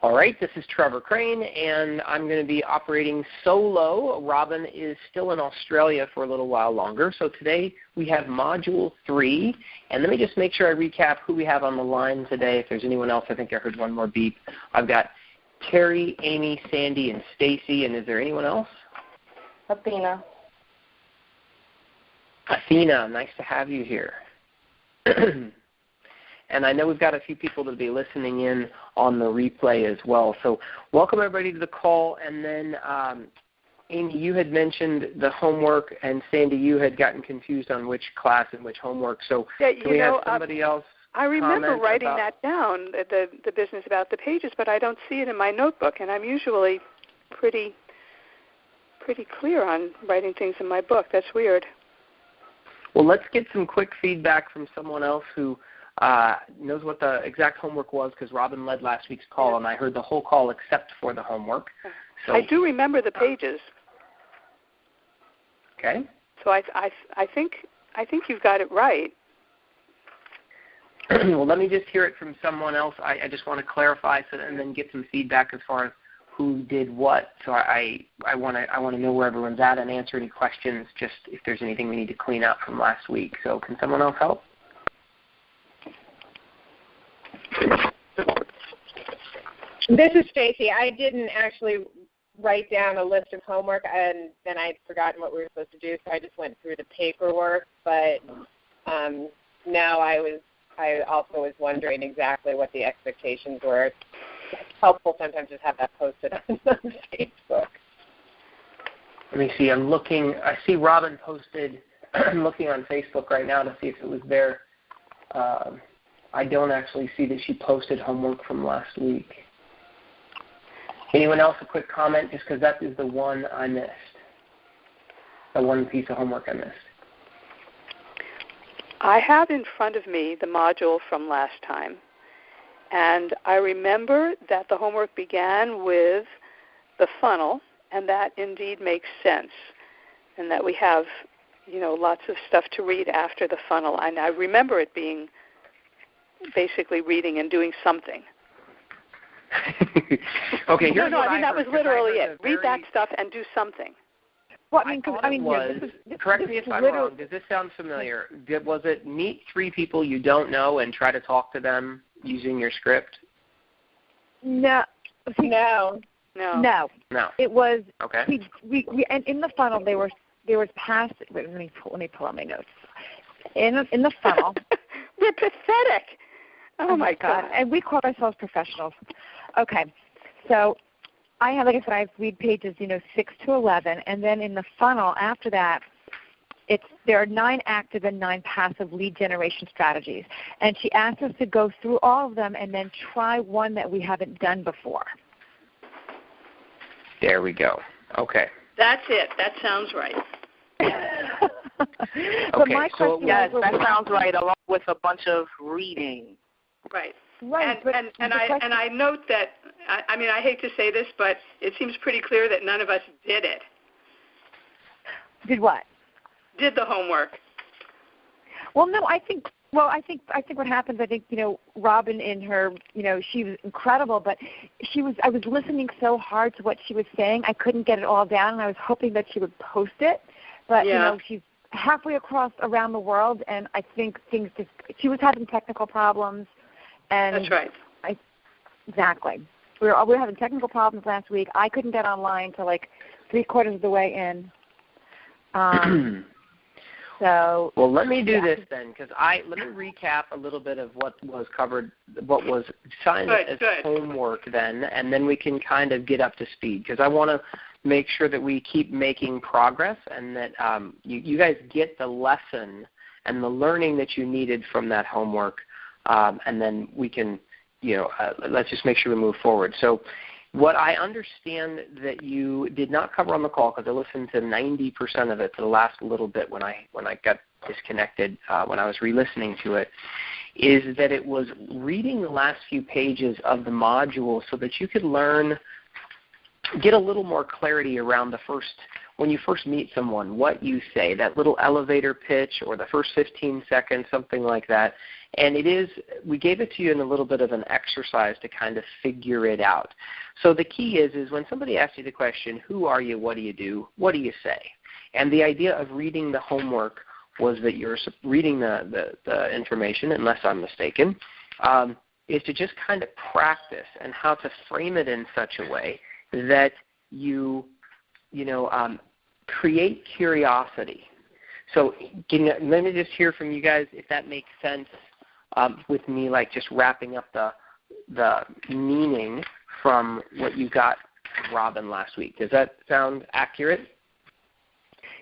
All right, this is Trevor Crane, and I'm going to be operating solo. Robin is still in Australia for a little while longer, so today we have Module 3. And let me just make sure I recap who we have on the line today. If there's anyone else, I think I heard one more beep. I've got Terry, Amy, Sandy, and Stacy, and is there anyone else? Athena. Athena, nice to have you here. And I know we've got a few people that will be listening in on the replay as well. So welcome everybody to the call. And then, Amy, you had mentioned the homework, and Sandy, you had gotten confused on which class and which homework. So can we have somebody else? I remember writing that down, the business about the pages, but I don't see it in my notebook, and I'm usually pretty clear on writing things in my book. That's weird. Well, let's get some quick feedback from someone else who knows what the exact homework was, because Robin led last week's call, and I heard the whole call except for the homework. So, I do remember the pages. Okay. So I think you've got it right. Well, let me just hear it from someone else. I just want to clarify and then get some feedback as far as who did what. So I want to know where everyone's at and answer any questions, just if there's anything we need to clean up from last week. So can someone else help? This is Stacy. I didn't actually write down a list of homework, and then I'd forgotten what we were supposed to do, so I just went through the paperwork. But now I also was wondering exactly what the expectations were. It's helpful sometimes just have that posted on Facebook. Let me see. I'm looking. I see Robin posted. I'm looking on Facebook right now to see if it was there. I don't actually see that she posted homework from last week. Anyone else a quick comment, just because that is the one I missed, the one piece of homework I missed. I have in front of me the module from last time, and I remember that the homework began with the funnel, and that indeed makes sense, and that we have, lots of stuff to read after the funnel, and I remember it being basically reading and doing something. Okay. That was literally it. Read that stuff and do something. Well, correct me if I'm wrong. Does this sound familiar? Was it meet 3 people you don't know and try to talk to them using your script? No. It was. Okay. We and in the funnel there was past. Wait, let me pull out my notes. In the funnel. We're pathetic. Oh my God. And we call ourselves professionals. Okay. So I read pages, 6 to 11, and then in the funnel after that, there are 9 active and 9 passive lead generation strategies. And she asked us to go through all of them and then try one that we haven't done before. There we go. Okay. That's it. That sounds right. But my question yes, that sounds right, along with a bunch of reading. Right. Right. And I note that, I hate to say this, but it seems pretty clear that none of us did it. Did what? Did the homework. Well, no, I think what happens, Robin in her, she was incredible, but I was listening so hard to what she was saying, I couldn't get it all down, and I was hoping that she would post it. But, she's halfway around the world, and I think she was having technical problems. And that's right. Exactly. We were having technical problems last week. I couldn't get online till 3/4 of the way in. So. Well, let me do this then, because let me recap a little bit of what was covered, what was signed as homework then, and then we can kind of get up to speed, because I want to make sure that we keep making progress and that you guys get the lesson and the learning that you needed from that homework. And then we can, let's just make sure we move forward. So what I understand that you did not cover on the call, because I listened to 90% of it for the last little bit when I got disconnected, when I was re-listening to it, is that it was reading the last few pages of the module so that you could get a little more clarity around when you first meet someone, what you say, that little elevator pitch or the first 15 seconds, something like that. And we gave it to you in a little bit of an exercise to kind of figure it out. So the key is when somebody asks you the question, who are you, what do you do, what do you say? And the idea of reading the homework was that you're reading the information, unless I'm mistaken, is to just kind of practice and how to frame it in such a way that you create curiosity. So let me just hear from you guys if that makes sense with me, like just wrapping up the meaning from what you got from Robin last week. Does that sound accurate?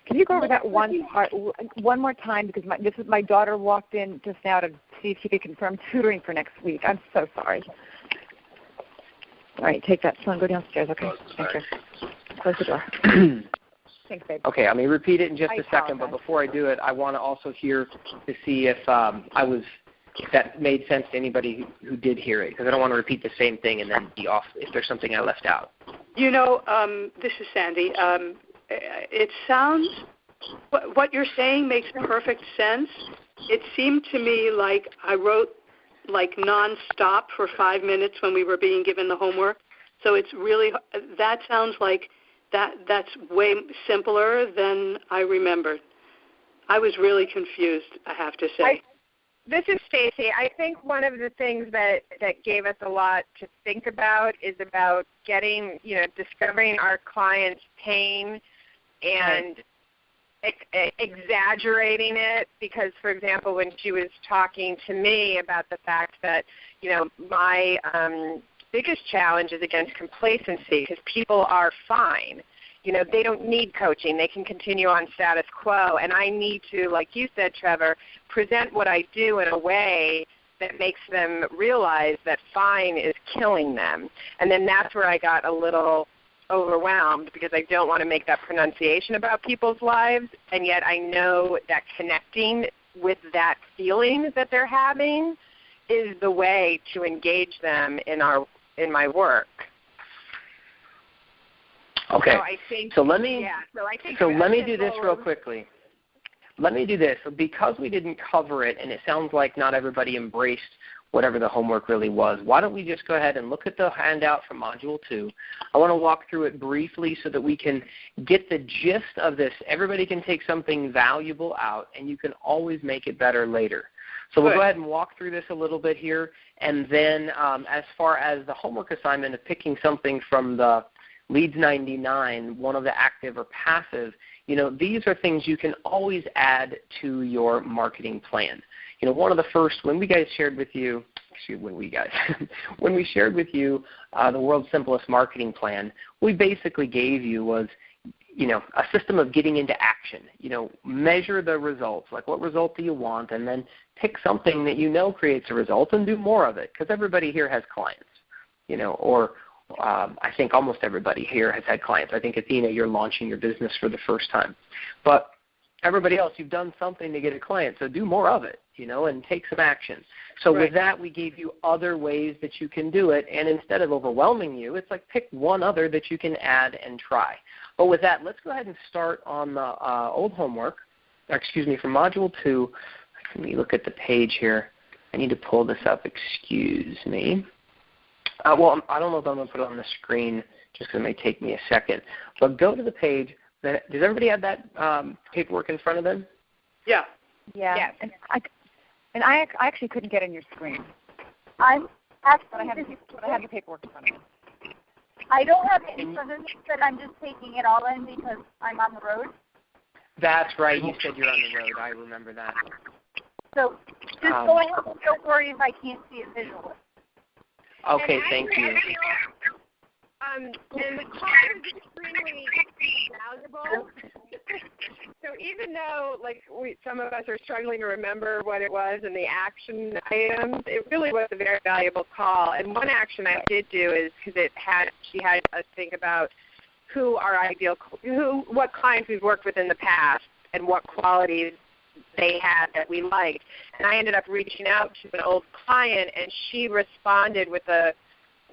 Can you go over that one part one more time? Because my daughter walked in just now to see if she could confirm tutoring for next week. I'm so sorry. All right, take that. Son, go downstairs. Okay. Thank you. Close the door. Thanks, babe. Okay, I'm going to repeat it in just a second, but before I do it, I want to also hear to see if that made sense to anybody who did hear it, because I don't want to repeat the same thing and then be off if there's something I left out. This is Sandy. It sounds, what you're saying makes perfect sense. It seemed to me like I wrote like nonstop for 5 minutes when we were being given the homework. So it's really, that sounds like that's way simpler than I remembered. I was really confused, I have to say. This is Stacy. I think one of the things that gave us a lot to think about is about discovering our client's pain and exaggerating it, because, for example, when she was talking to me about the fact that, my biggest challenge is against complacency, because people are fine. They don't need coaching. They can continue on status quo. And I need to, like you said, Trevor, present what I do in a way that makes them realize that fine is killing them. And then that's where I got a little overwhelmed, because I don't want to make that pronunciation about people's lives, and yet I know that connecting with that feeling that they're having is the way to engage them in my work. Okay. So I think, let me do this real quickly. Let me do this. So because we didn't cover it, and it sounds like not everybody embraced whatever the homework really was, why don't we just go ahead and look at the handout from Module 2. I want to walk through it briefly so that we can get the gist of this. Everybody can take something valuable out, and you can always make it better later. So we'll go ahead and walk through this a little bit here, and then as far as the homework assignment of picking something from the Leads 99, one of the active or passive, these are things you can always add to your marketing plan. One of the first, when we shared with you the world's simplest marketing plan, we basically gave you was, a system of getting into action. Measure the results, like what result do you want, and then pick something that creates a result and do more of it, because everybody here has clients, I think almost everybody here has had clients. I think, Athena, you're launching your business for the first time. But everybody else, you've done something to get a client, so do more of it, and take some action. So with that, we gave you other ways that you can do it, and instead of overwhelming you, it's like pick one other that you can add and try. But with that, let's go ahead and start on the old homework, from Module 2. Let me look at the page here. I need to pull this up. Excuse me. I don't know if I'm going to put it on the screen just because it may take me a second. But go to the page. Does everybody have that paperwork in front of them? Yeah. Yeah. Yes. And I actually couldn't get in your screen. I have the paperwork in front of me. I don't have it in front of me, but I'm just taking it all in because I'm on the road. That's right. You said you're on the road. I remember that. So just go ahead. Don't worry if I can't see it visually. Okay, thank you. And the card is extremely valuable. So even though, some of us are struggling to remember what it was and the action items, it really was a very valuable call. And one action I did do is because she had us think about what clients we've worked with in the past and what qualities they had that we liked. And I ended up reaching out to an old client, and she responded with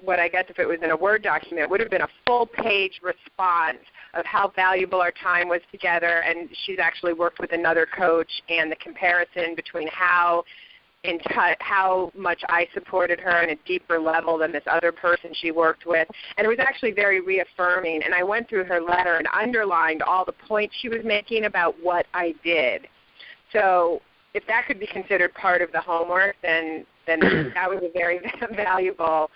what I guess if it was in a Word document, would have been a full-page response of how valuable our time was together. And she's actually worked with another coach, and the comparison between how how much I supported her on a deeper level than this other person she worked with. And it was actually very reaffirming. And I went through her letter and underlined all the points she was making about what I did. So if that could be considered part of the homework, then that was a very valuable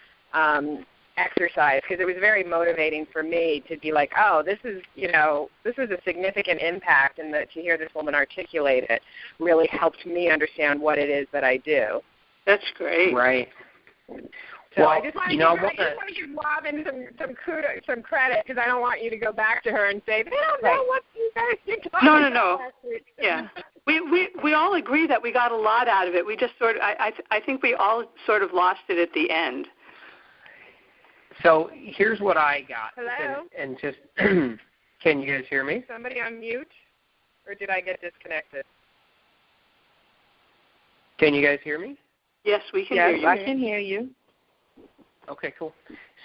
exercise, because it was very motivating for me to be like, oh, this is a significant impact, and to hear this woman articulate it really helped me understand what it is that I do. That's great. Right. So well, I just want to give Robin some credit, because I don't want you to go back to her and say, they don't know what you guys are talking about. No. Yeah. We all agree that we got a lot out of it. We just I think we all sort of lost it at the end. So here's what I got. Hello? And just, can you guys hear me? Somebody on mute? Or did I get disconnected? Can you guys hear me? Yes, we can hear you. I can hear you. Okay, cool.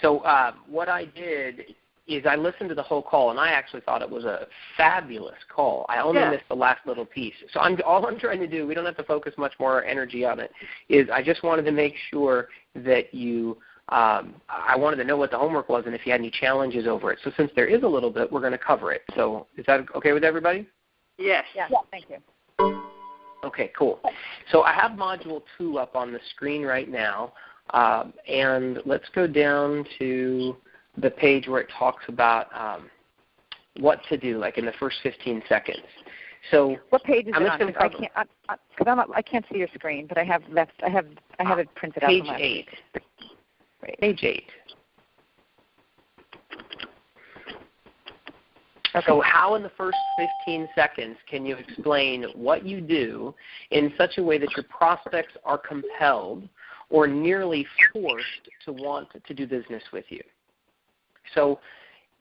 So what I did is I listened to the whole call, and I actually thought it was a fabulous call. I only missed the last little piece. So all I'm trying to do, we don't have to focus much more energy on it, is I just wanted to make sure that you I wanted to know what the homework was and if you had any challenges over it. So since there is a little bit, we're going to cover it. So is that okay with everybody? Yes. Yes, thank you. Okay, cool. So I have Module 2 up on the screen right now, and let's go down to the page where it talks about what to do, like in the first 15 seconds. So what page is it on? I can't see your screen, but I have it printed out. Page 8. Great. Page 8. Okay. So how in the first 15 seconds can you explain what you do in such a way that your prospects are compelled or nearly forced to want to do business with you? So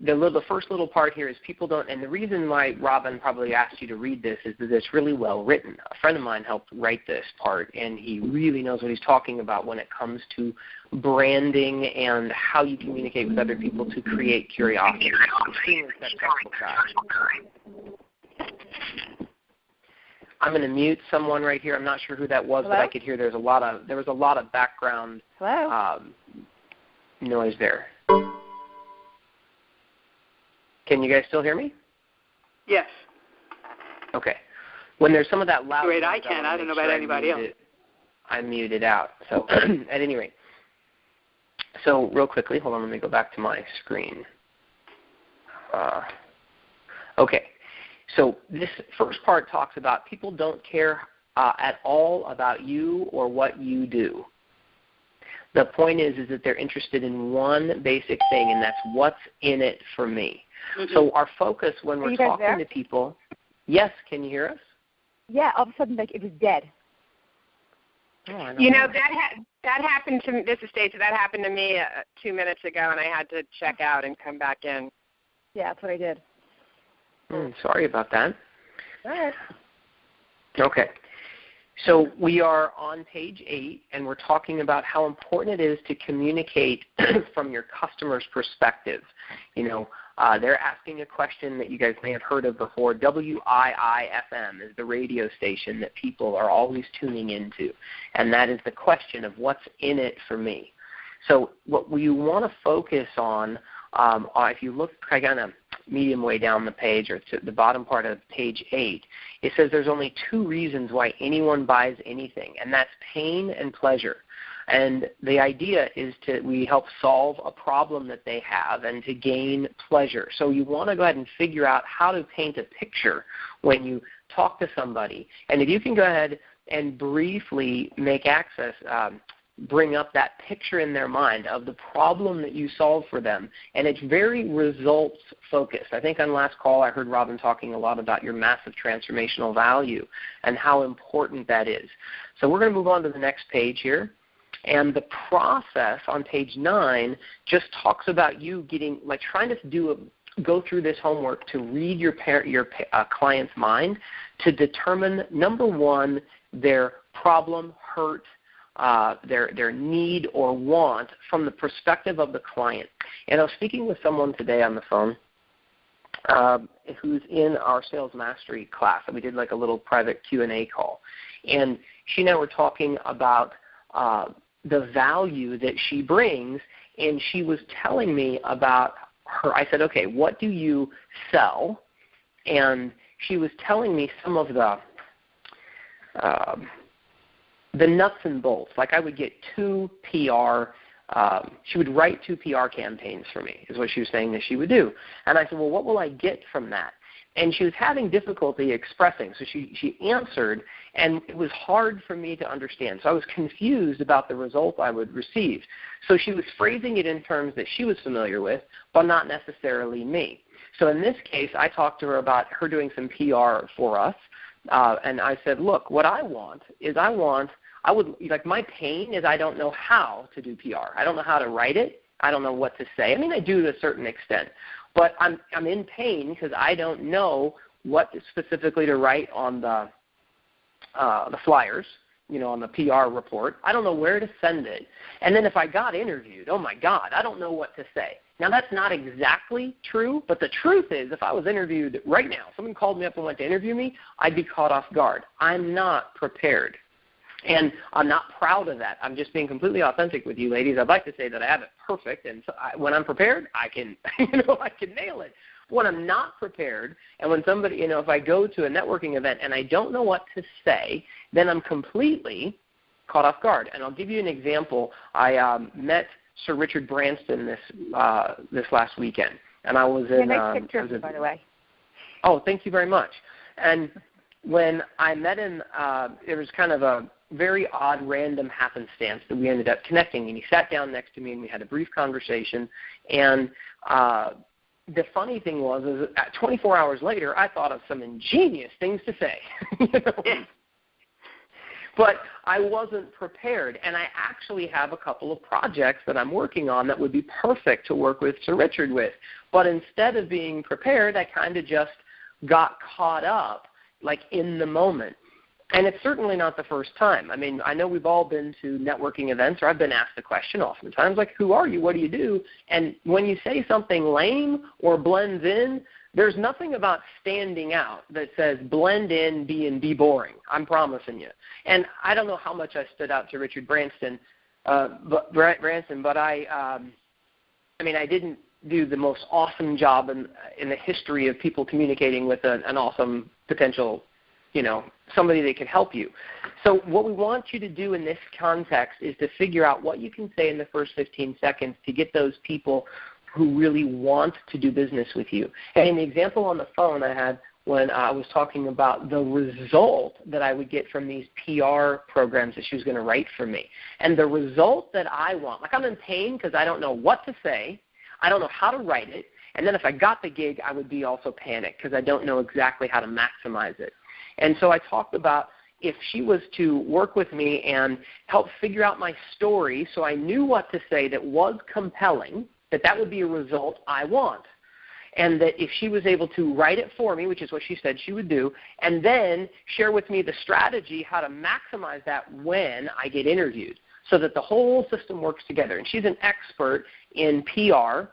the first little part here is people don't, and the reason why Robin probably asked you to read this is that it's really well written. A friend of mine helped write this part, and he really knows what he's talking about when it comes to branding and how you communicate with other people to create curiosity. I'm going to mute someone right here. I'm not sure who that was, Hello? but I could hear there was a lot of background noise there. Can you guys still hear me? Yes. Okay. When there's some of that loud Great, I can. I don't know about anybody else. I muted out. So at any rate. So real quickly, hold on, let me go back to my screen. Okay. So this first part talks about people don't care at all about you or what you do. The point is that they're interested in one basic thing, and that's what's in it for me. Mm-hmm. So our focus when we're talking to people, yes, can you hear us? Yeah, all of a sudden like it was dead. Oh, that happened to me. This is Stacey. That happened to me 2 minutes ago, and I had to check out and come back in. Yeah, that's what I did. Sorry about that. All right. Okay. So we are on page 8, and we're talking about how important it is to communicate from your customer's perspective. They're asking a question that you guys may have heard of before. WIIFM is the radio station that people are always tuning into, and that is the question of what's in it for me. So what we want to focus on, if you look kind of medium way down the page or to the bottom part of page 8, it says there's only 2 reasons why anyone buys anything, and that's pain and pleasure. And the idea is we help solve a problem that they have and to gain pleasure. So you want to go ahead and figure out how to paint a picture when you talk to somebody. And if you can go ahead and briefly bring up that picture in their mind of the problem that you solve for them. And it's very results focused. I think on last call I heard Robin talking a lot about your massive transformational value and how important that is. So we're going to move on to the next page here. And the process on page 9 just talks about you trying to go through this homework to read your client's mind to determine, number 1, their problem, hurt, their need or want from the perspective of the client. And I was speaking with someone today on the phone, who's in our Sales Mastery class. We did like a little private Q&A call. And she and I were talking about the value that she brings, and she was telling me about her. I said, okay, what do you sell? And she was telling me some of the nuts and bolts. Like I would get 2 PR. She would write 2 PR campaigns for me, is what she was saying that she would do. And I said, well, what will I get from that? And she was having difficulty expressing. So she answered, and it was hard for me to understand. So I was confused about the result I would receive. So she was phrasing it in terms that she was familiar with, but not necessarily me. So in this case, I talked to her about her doing some PR for us. And I said, look, what I want is my pain is I don't know how to do PR. I don't know how to write it. I don't know what to say. I mean, I do to a certain extent. But I'm in pain because I don't know what specifically to write on the flyers, on the PR report. I don't know where to send it. And then if I got interviewed, oh, my God, I don't know what to say. Now, that's not exactly true, but the truth is if I was interviewed right now, someone called me up and went to interview me, I'd be caught off guard. I'm not prepared. And I'm not proud of that. I'm just being completely authentic with you, ladies. I'd like to say that I have it perfect, and so when I'm prepared, I can, I can nail it. When I'm not prepared, and when somebody, if I go to a networking event and I don't know what to say, then I'm completely caught off guard. And I'll give you an example. I met Sir Richard Branson this last weekend, and I was in. Nice picture, by the way. Oh, thank you very much. And when I met him, it was kind of a very odd, random happenstance that we ended up connecting. And he sat down next to me, and we had a brief conversation. And the funny thing was, 24 hours later, I thought of some ingenious things to say. But I wasn't prepared, and I actually have a couple of projects that I'm working on that would be perfect to work with Sir Richard with. But instead of being prepared, I kind of just got caught up, like in the moment. And it's certainly not the first time. I mean, I know we've all been to networking events, or I've been asked the question oftentimes, like, who are you? What do you do? And when you say something lame or blends in, there's nothing about standing out that says blend in, be boring. I'm promising you. And I don't know how much I stood out to Richard Branson, but I didn't do the most awesome job in the history of people communicating with an awesome potential, somebody that could help you. So what we want you to do in this context is to figure out what you can say in the first 15 seconds to get those people who really want to do business with you. And in the example on the phone I had when I was talking about the result that I would get from these PR programs that she was going to write for me. And the result that I want, like I'm in pain because I don't know what to say, I don't know how to write it, and then if I got the gig, I would be also panicked because I don't know exactly how to maximize it. And so I talked about if she was to work with me and help figure out my story so I knew what to say that was compelling, that would be a result I want. And that if she was able to write it for me, which is what she said she would do, and then share with me the strategy how to maximize that when I get interviewed so that the whole system works together. And she's an expert in PR,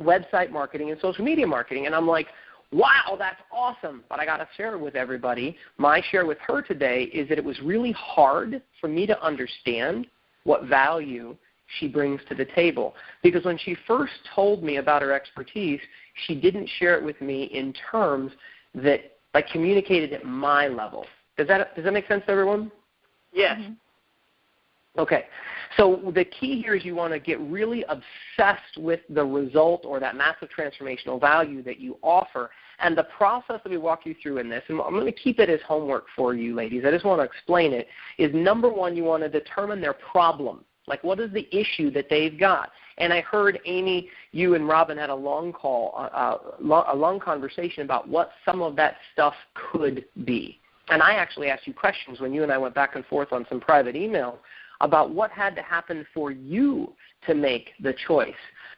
website marketing, and social media marketing. And I'm like, wow, that's awesome, but I got to share it with everybody. My share with her today is that it was really hard for me to understand what value she brings to the table. Because when she first told me about her expertise, she didn't share it with me in terms that communicated at my level. Does that make sense to everyone? Yes. Mm-hmm. Okay. So the key here is you want to get really obsessed with the result or that massive transformational value that you offer. And the process that we walk you through in this, and I'm going to keep it as homework for you ladies, I just want to explain it, is number one, you want to determine their problem. Like, what is the issue that they've got? And I heard Amy, you and Robin had a long conversation about what some of that stuff could be. And I actually asked you questions when you and I went back and forth on some private email about what had to happen for you to make the choice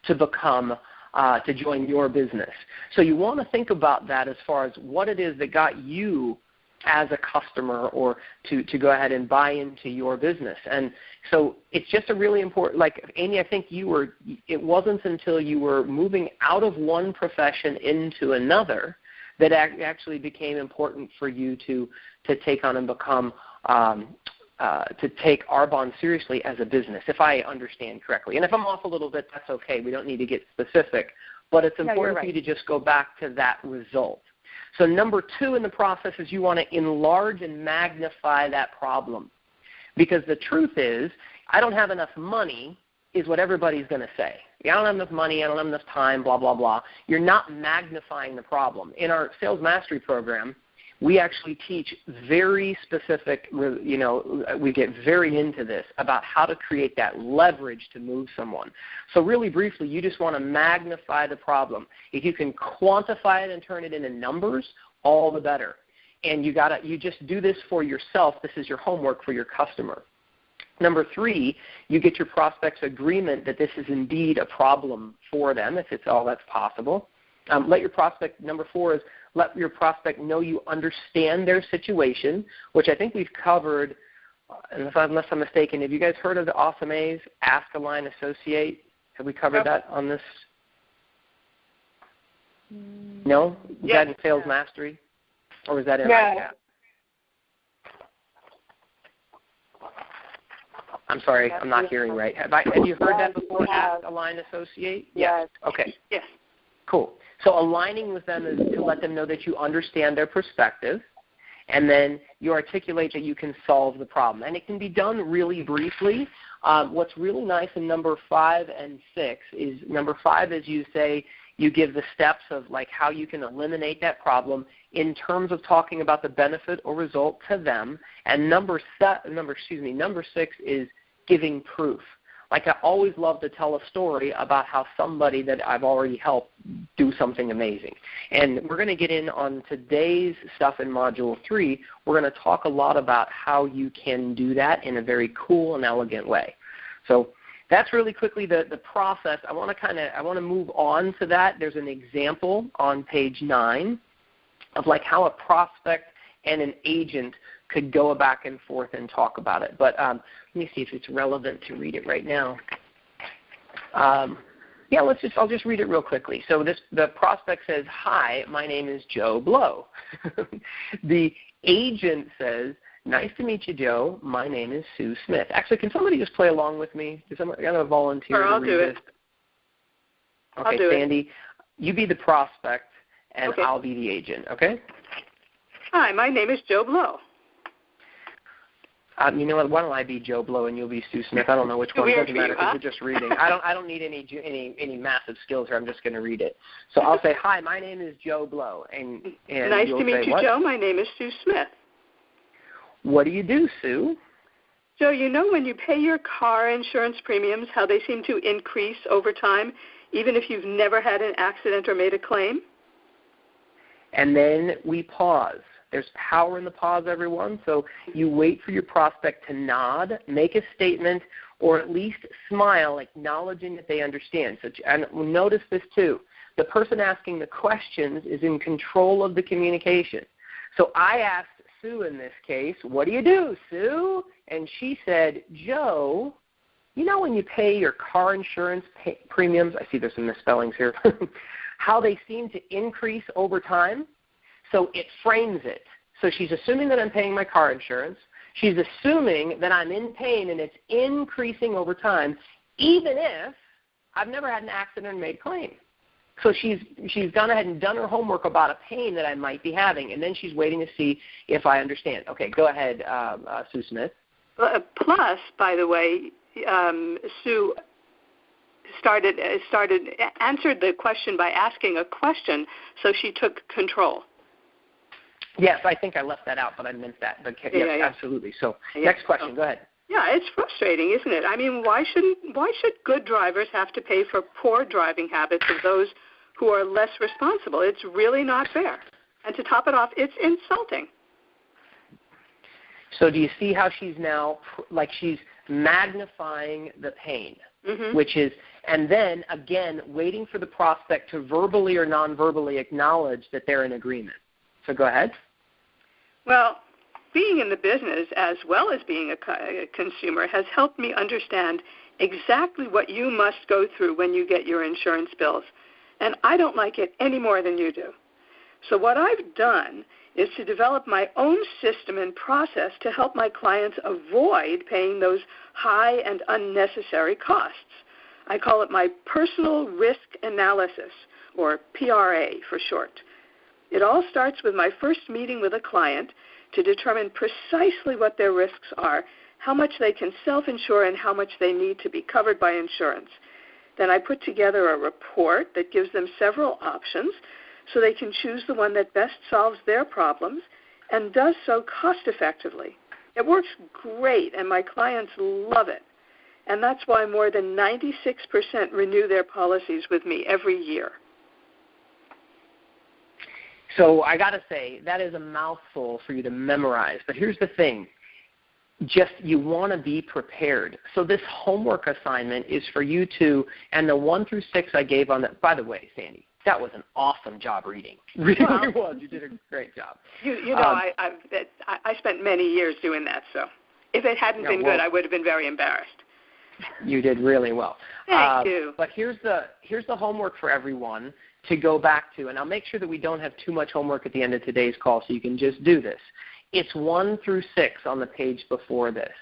to become, to join your business. So you want to think about that as far as what it is that got you as a customer or to go ahead and buy into your business. And so it's just a really important, like Amy, I think it wasn't until you were moving out of one profession into another that actually became important for you to take on and become, to take Arbonne seriously as a business, if I understand correctly. And if I'm off a little bit, that's okay. We don't need to get specific. But it's important for you to just go back to that result. So number 2 in the process is you want to enlarge and magnify that problem. Because the truth is, I don't have enough money is what everybody's going to say. I don't have enough money, I don't have enough time, blah, blah, blah. You're not magnifying the problem. In our Sales Mastery program, we actually teach very specific, we get very into this about how to create that leverage to move someone. So really briefly, you just want to magnify the problem. If you can quantify it and turn it into numbers, all the better. And you just do this for yourself. This is your homework for your customer. Number 3, you get your prospect's agreement that this is indeed a problem for them, if it's all that's possible. Number 4 is let your prospect know you understand their situation, which I think we've covered, unless I'm mistaken. Have you guys heard of the Awesome A's, Ask, Align, Associate? Have we covered that on this? No? Was that in Sales Mastery? Or was that in ICAP? I'm sorry, I'm not hearing right. Have you heard that before, Ask, Align, Associate? Yes. Okay. Yes. Cool. So aligning with them is to let them know that you understand their perspective, and then you articulate that you can solve the problem. And it can be done really briefly. What's really nice in number 5 and 6 is number 5 is you say you give the steps of like how you can eliminate that problem in terms of talking about the benefit or result to them. And number 6 is giving proof. Like I always love to tell a story about how somebody that I've already helped do something amazing. And we're going to get in on today's stuff in Module 3. We're going to talk a lot about how you can do that in a very cool and elegant way. So that's really quickly the process. I want to move on to that. There's an example on page 9 of like how a prospect and an agent could go back and forth and talk about it. But let me see if it's relevant to read it right now. I'll just read it real quickly. So the prospect says, "Hi, my name is Joe Blow." The agent says, "Nice to meet you, Joe. My name is Sue Smith." Actually, can somebody just play along with me? I'm going to volunteer to read this. Okay, I'll do Sandy, you be the prospect, and I'll be the agent, okay? Hi, my name is Joe Blow. You know what? Why don't I be Joe Blow and you'll be Sue Smith? I don't know which one. It doesn't matter because we're just reading. I don't need any massive skills here. I'm just going to read it. So I'll say, "Hi, my name is Joe Blow," and nice to meet you, Joe. My name is Sue Smith. What do you do, Sue? Joe, you know when you pay your car insurance premiums, how they seem to increase over time, even if you've never had an accident or made a claim? And then we pause. There's power in the pause, everyone. So you wait for your prospect to nod, make a statement, or at least smile, acknowledging that they understand. And notice this too. The person asking the questions is in control of the communication. So I asked Sue in this case, "What do you do, Sue?" And she said, "Joe, you know when you pay your car insurance premiums," I see there's some misspellings here, "how they seem to increase over time?" So it frames it. So she's assuming that I'm paying my car insurance. She's assuming that I'm in pain and it's increasing over time, even if I've never had an accident or made a claim. So she's gone ahead and done her homework about a pain that I might be having, and then she's waiting to see if I understand. Okay, go ahead, Sue Smith. Plus, by the way, Sue answered the question by asking a question, so she took control. Yes, I think I left that out, but I meant that. But yes, absolutely. So next question. Go ahead. Yeah, it's frustrating, isn't it? I mean, why should good drivers have to pay for poor driving habits of those who are less responsible? It's really not fair. And to top it off, it's insulting. So do you see how she's now, she's magnifying the pain, which is, and then, again, waiting for the prospect to verbally or non-verbally acknowledge that they're in agreement. So go ahead. Well, being in the business as well as being a consumer has helped me understand exactly what you must go through when you get your insurance bills. And I don't like it any more than you do. So what I've done is to develop my own system and process to help my clients avoid paying those high and unnecessary costs. I call it my personal risk analysis, or PRA for short. It all starts with my first meeting with a client to determine precisely what their risks are, how much they can self-insure, and how much they need to be covered by insurance. Then I put together a report that gives them several options so they can choose the one that best solves their problems and does so cost-effectively. It works great, and my clients love it. And that's why more than 96% renew their policies with me every year. So I got to say, that is a mouthful for you to memorize. But here's the thing. Just you want to be prepared. So this homework assignment is for you to, and the 1 through 6 I gave on that, by the way, Sandy, that was an awesome job reading. Really was. You did a great job. I spent many years doing that, so if it hadn't been good, I would have been very embarrassed. You did really well. Thank you. But here's the homework for everyone to go back to, and I'll make sure that we don't have too much homework at the end of today's call so you can just do this. It's 1 through 6 on the page before this,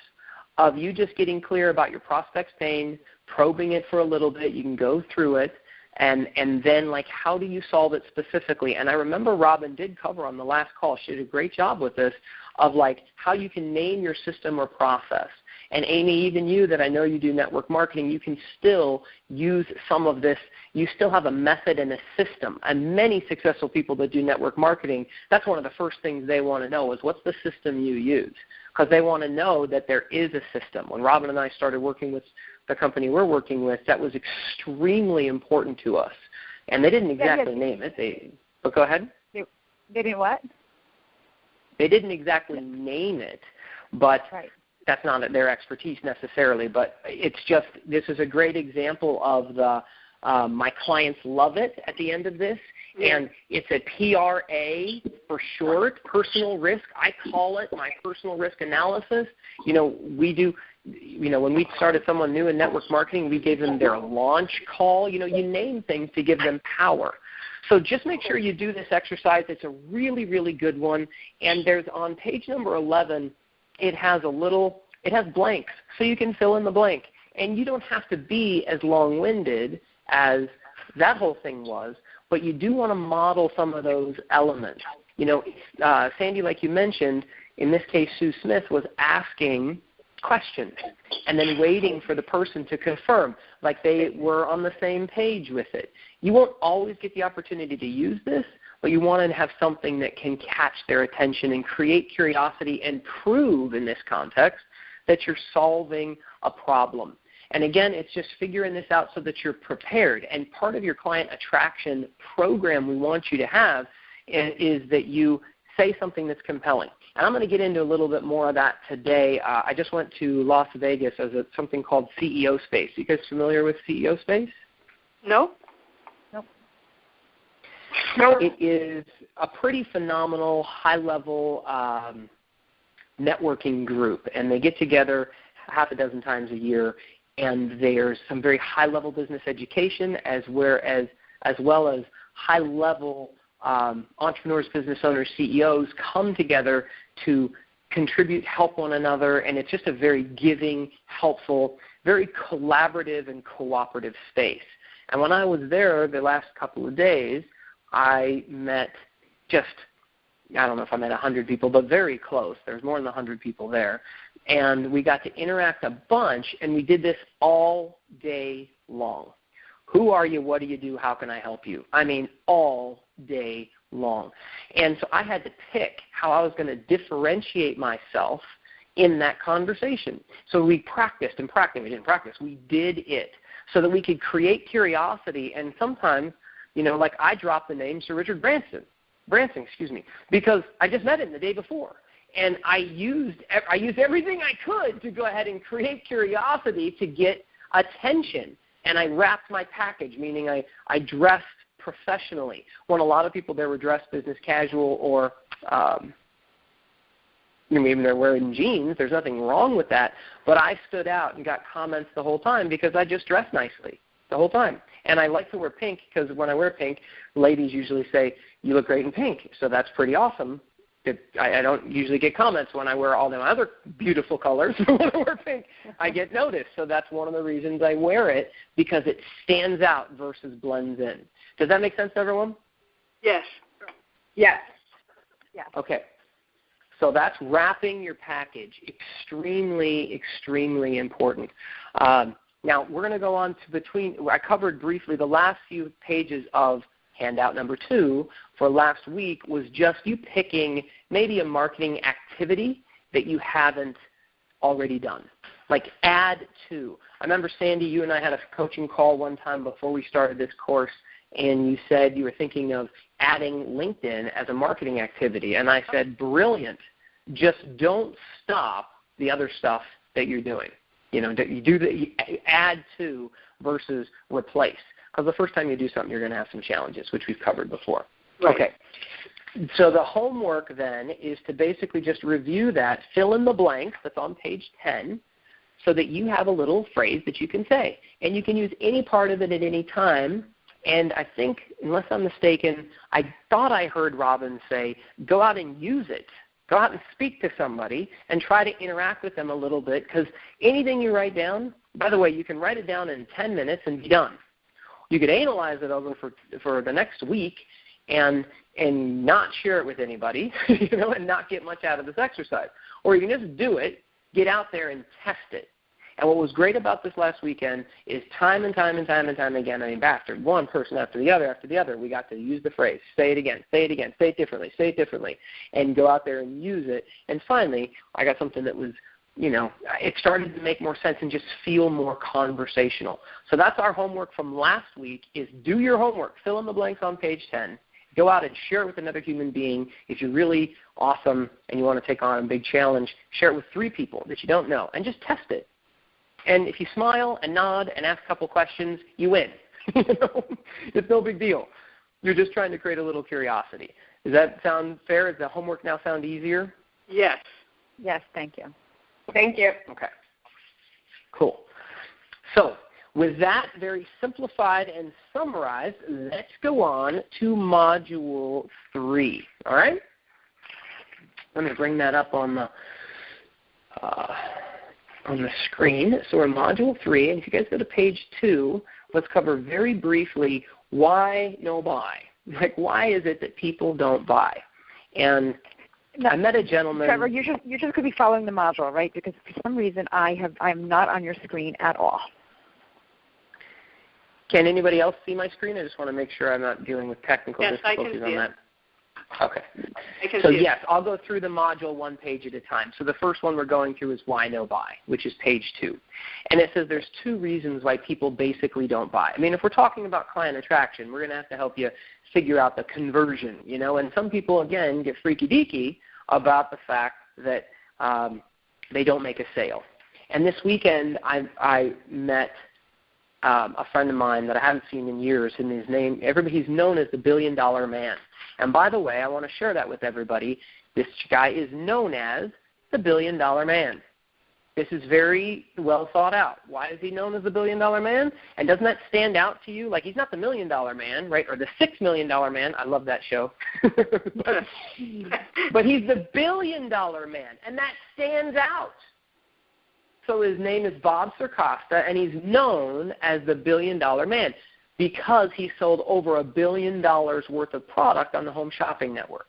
of you just getting clear about your prospect's pain, probing it for a little bit. You can go through it, and then, like, how do you solve it specifically? And I remember Robin did cover on the last call. She did a great job with this, of, like, how you can name your system or process. And Amy, even you that I know you do network marketing, you can still use some of this. You still have a method and a system. And many successful people that do network marketing, that's one of the first things they want to know is what's the system you use, because they want to know that there is a system. When Robin and I started working with the company we're working with, that was extremely important to us. And they didn't exactly name it. But go ahead. They didn't what? They didn't exactly name it, but that's not their expertise necessarily. But it's just, this is a great example of the my clients love it at the end of this. And it's a PRA for short, personal risk. I call it my personal risk analysis. You know, we do, you know, when we started someone new in network marketing, we gave them their launch call. You know, you name things to give them power. So just make sure you do this exercise. It's a really, really good one. And there's on page number 11, it has blanks, so you can fill in the blank. And you don't have to be as long-winded as that whole thing was, but you do want to model some of those elements. You know, Sandy, like you mentioned, in this case, Sue Smith was asking questions and then waiting for the person to confirm, like they were on the same page with it. You won't always get the opportunity to use this, but you want to have something that can catch their attention and create curiosity and prove, in this context, that you're solving a problem. And again, it's just figuring this out so that you're prepared. And part of your client attraction program we want you to have is that you say something that's compelling. And I'm going to get into a little bit more of that today. I just went to Las Vegas as something called CEO Space. You guys familiar with CEO Space? No. It is a pretty phenomenal, high-level networking group, and they get together half a dozen times a year, and there's some very high-level business education as well as high-level entrepreneurs, business owners, CEOs come together to contribute, help one another, and it's just a very giving, helpful, very collaborative and cooperative space. And when I was there the last couple of days, I met I don't know if I met 100 people, but very close. There's more than 100 people there. And we got to interact a bunch, and we did this all day long. Who are you? What do you do? How can I help you? I mean, all day long. And so I had to pick how I was going to differentiate myself in that conversation. So we practiced and practiced. We didn't practice. We did it so that we could create curiosity. And sometimes, you know, like I dropped the name Sir Richard Branson, because I just met him the day before. And I used everything I could to go ahead and create curiosity to get attention. And I wrapped my package, meaning I dressed professionally. When a lot of people there were dressed business casual or even they're wearing jeans. There's nothing wrong with that. But I stood out and got comments the whole time because I just dressed nicely the whole time. And I like to wear pink because when I wear pink, ladies usually say, you look great in pink. So that's pretty awesome. I don't usually get comments when I wear all the other beautiful colors. When I wear pink, I get noticed. So that's one of the reasons I wear it, because it stands out versus blends in. Does that make sense to everyone? Yes. Yes. Yeah. Okay. So that's wrapping your package. Extremely, extremely important. Now, we're going to go on to I covered briefly the last few pages of handout number 2 for last week was just you picking maybe a marketing activity that you haven't already done. Like add to. I remember, Sandy, you and I had a coaching call one time before we started this course, and you said you were thinking of adding LinkedIn as a marketing activity. And I said, brilliant. Just don't stop the other stuff that you're doing. You add to versus replace. Because the first time you do something, you're going to have some challenges, which we've covered before. Right. Okay. So the homework then is to basically just review that, fill in the blanks that's on page 10, so that you have a little phrase that you can say. And you can use any part of it at any time. And I think, unless I'm mistaken, I thought I heard Robin say, go out and use it. Go out and speak to somebody and try to interact with them a little bit, because anything you write down, by the way, you can write it down in 10 minutes and be done. You could analyze it over for the next week and not share it with anybody, and not get much out of this exercise. Or you can just do it, get out there and test it. And what was great about this last weekend is time and time again, after one person after the other, we got to use the phrase, say it again, say it differently, and go out there and use it. And finally, I got something that was, it started to make more sense and just feel more conversational. So that's our homework from last week, is do your homework. Fill in the blanks on page 10. Go out and share it with another human being. If you're really awesome and you want to take on a big challenge, share it with 3 people that you don't know and just test it. And if you smile and nod and ask a couple questions, you win. It's no big deal. You're just trying to create a little curiosity. Does that sound fair? Does the homework now sound easier? Yes. Yes, thank you. Thank you. Okay. Cool. So with that very simplified and summarized, let's go on to Module 3. All right? Let me bring that up on the screen. So we're in Module 3, and if you guys go to page 2, let's cover very briefly why no buy. Like, why is it that people don't buy? And I met a gentleman. Trevor, you're just going to be following the module, right? Because for some reason I'm not on your screen at all. Can anybody else see my screen? I just want to make sure I'm not dealing with technical difficulties on that. Okay. So yes, I'll go through the module one page at a time. So the first one we're going through is why no buy, which is page 2. And it says there's 2 reasons why people basically don't buy. I mean, if we're talking about client attraction, we're going to have to help you figure out the conversion, and some people, again, get freaky-deaky about the fact that they don't make a sale. And this weekend I met a friend of mine that I haven't seen in years, and he's known as the $1 billion man. And by the way, I want to share that with everybody. This guy is known as the $1 billion man. This is very well thought out. Why is he known as the $1 billion man? And doesn't that stand out to you? Like, he's not the $1 million man, right, or the $6 million man. I love that show. but he's the $1 billion man, and that stands out. So his name is Bob Circosta, and he's known as the $1 billion man because he sold over $1 billion worth of product on the Home Shopping Network.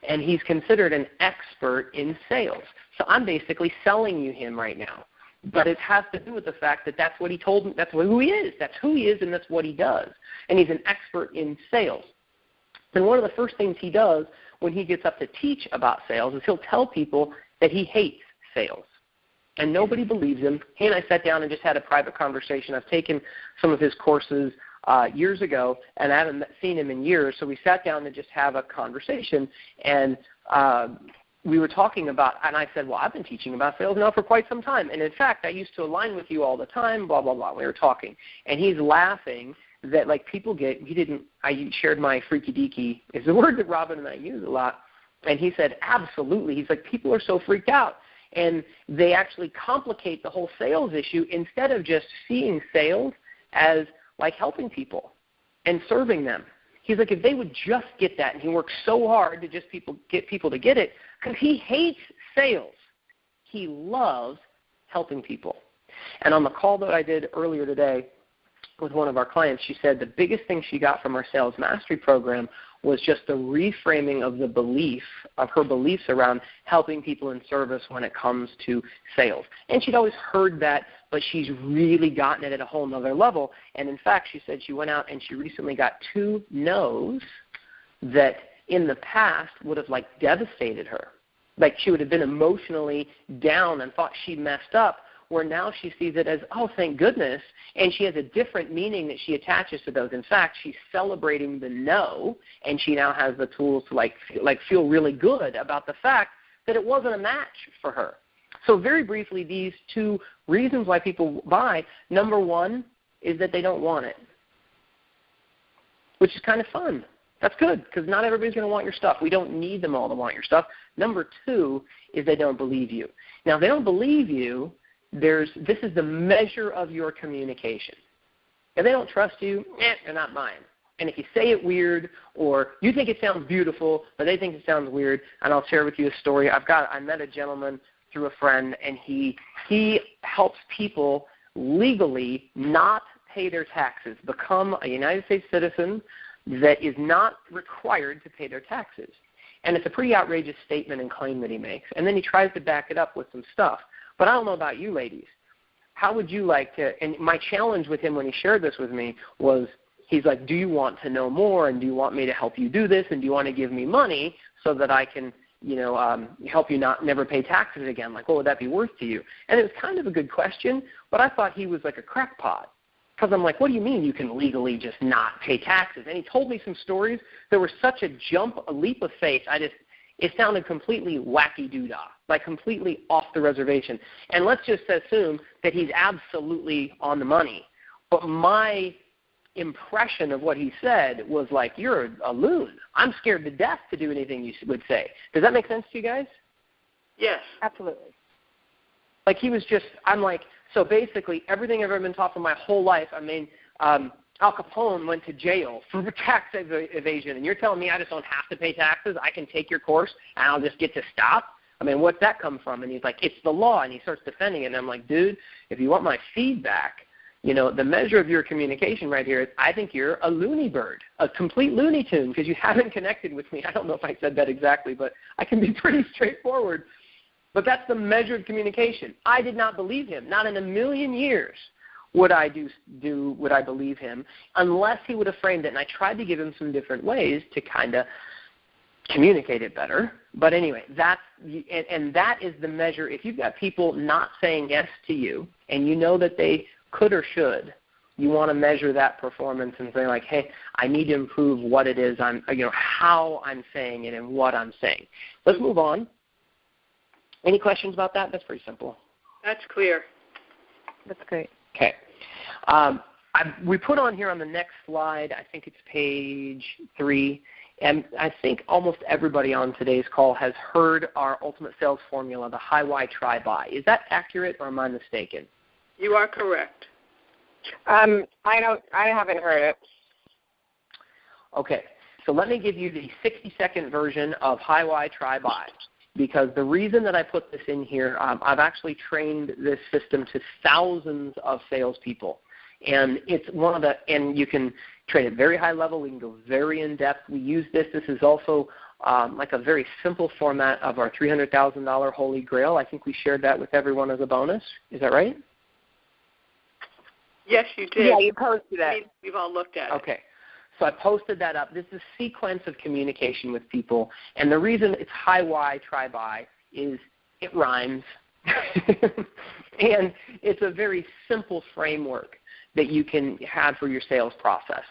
And he's considered an expert in sales. So I'm basically selling you him right now. But it has to do with the fact that that's what he told me, that's who he is. That's who he is, and that's what he does. And he's an expert in sales. And one of the first things he does when he gets up to teach about sales is he'll tell people that he hates sales. And nobody believes him. He and I sat down and just had a private conversation. I've taken some of his courses years ago, and I haven't seen him in years. So we sat down to just have a conversation, and we were talking about, and I said, well, I've been teaching about sales now for quite some time. And in fact, I used to align with you all the time, blah, blah, blah. We were talking. And he's laughing that, like, people get, I shared my freaky-deaky, is the word that Robin and I use a lot. And he said, absolutely. He's like, people are so freaked out. And they actually complicate the whole sales issue instead of just seeing sales as like helping people and serving them. He's like, if they would just get that, and he works so hard to just get people to get it, because he hates sales. He loves helping people. And on the call that I did earlier today with one of our clients, she said the biggest thing she got from our Sales Mastery program was just the reframing of her beliefs around helping people in service when it comes to sales. And she'd always heard that, but she's really gotten it at a whole nother level. And in fact, she said she went out and she recently got 2 no's that in the past would have like devastated her. Like she would have been emotionally down and thought she messed up, where now she sees it as, oh, thank goodness, and she has a different meaning that she attaches to those. In fact, she's celebrating the no, and she now has the tools to feel really good about the fact that it wasn't a match for her. So very briefly, these 2 reasons why people buy, number 1 is that they don't want it, which is kind of fun. That's good, because not everybody's going to want your stuff. We don't need them all to want your stuff. Number 2 is they don't believe you. Now, if they don't believe you, this is the measure of your communication. If they don't trust you, they're not buying. And if you say it weird, or you think it sounds beautiful, but they think it sounds weird, and I'll share with you a story. I met a gentleman through a friend, and he helps people legally not pay their taxes, become a United States citizen that is not required to pay their taxes. And it's a pretty outrageous statement and claim that he makes. And then he tries to back it up with some stuff. But I don't know about you ladies. How would you like to, and my challenge with him when he shared this with me was, he's like, do you want to know more, and do you want me to help you do this, and do you want to give me money so that I can, help you never pay taxes again? Like, what would that be worth to you? And it was kind of a good question, but I thought he was like a crackpot. Because I'm like, what do you mean you can legally just not pay taxes? And he told me some stories that were such a leap of faith. It sounded completely wacky-doo-dah, like completely off the reservation. And let's just assume that he's absolutely on the money. But my impression of what he said was like, you're a loon. I'm scared to death to do anything you would say. Does that make sense to you guys? Yes. Absolutely. Like he was just, I'm like, so basically everything I've ever been taught for my whole life, Al Capone went to jail for tax evasion, and you're telling me I just don't have to pay taxes? I can take your course, and I'll just get to stop? I mean, what's that come from? And he's like, it's the law, and he starts defending it. And I'm like, dude, if you want my feedback, the measure of your communication right here is I think you're a loony bird, a complete Looney Tune, because you haven't connected with me. I don't know if I said that exactly, but I can be pretty straightforward. But that's the measure of communication. I did not believe him. Not in a million years would I believe him, unless he would have framed it. And I tried to give him some different ways to kind of communicate it better. But anyway, that is the measure. If you've got people not saying yes to you, and you know that they could or should, you want to measure that performance and say like, hey, I need to improve what it is how I'm saying it and what I'm saying. Let's move on. Any questions about that? That's pretty simple. That's clear. That's great. Okay. We put on here on the next slide, I think it's page 3, and I think almost everybody on today's call has heard our ultimate sales formula, the high, why, try, buy. Is that accurate, or am I mistaken? You are correct. I haven't heard it. Okay. So let me give you the 60-second version of high, why, try, buy. Because the reason that I put this in here, I've actually trained this system to thousands of salespeople. And it's and you can train at very high level. We can go very in-depth. We use this. This is also like a very simple format of our $300,000 Holy Grail. I think we shared that with everyone as a bonus. Is that right? Yes, you did. Yeah, you posted that. We've all looked at it. Okay. So I posted that up. This is a sequence of communication with people. And the reason it's high, why, try, buy is it rhymes. And it's a very simple framework that you can have for your sales process.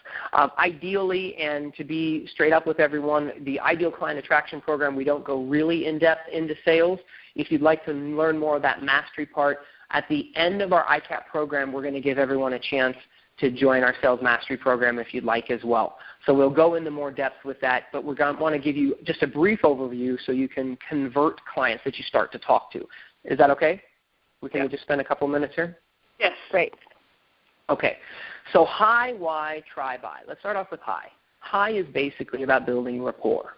Ideally, and to be straight up with everyone, the Ideal Client Attraction Program, we don't go really in-depth into sales. If you'd like to learn more of that mastery part, at the end of our ICAP program, we're going to give everyone a chance to join our Sales Mastery program if you'd like as well. So we'll go into more depth with that, but we're going to want to give you just a brief overview so you can convert clients that you start to talk to. Is that okay? We can just spend a couple minutes here? Yes. Great. Okay. So high, why, try, buy. Let's start off with high. High is basically about building rapport.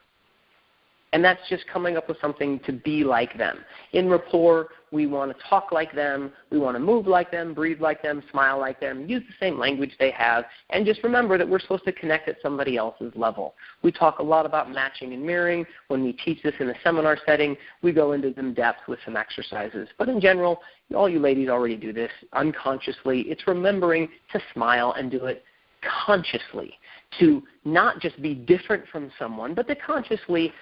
And that's just coming up with something to be like them. In rapport, we want to talk like them, we want to move like them, breathe like them, smile like them, use the same language they have, and just remember that we're supposed to connect at somebody else's level. We talk a lot about matching and mirroring. When we teach this in a seminar setting, we go into some depth with some exercises. But in general, all you ladies already do this unconsciously. It's remembering to smile and do it consciously, to not just be different from someone, but to consciously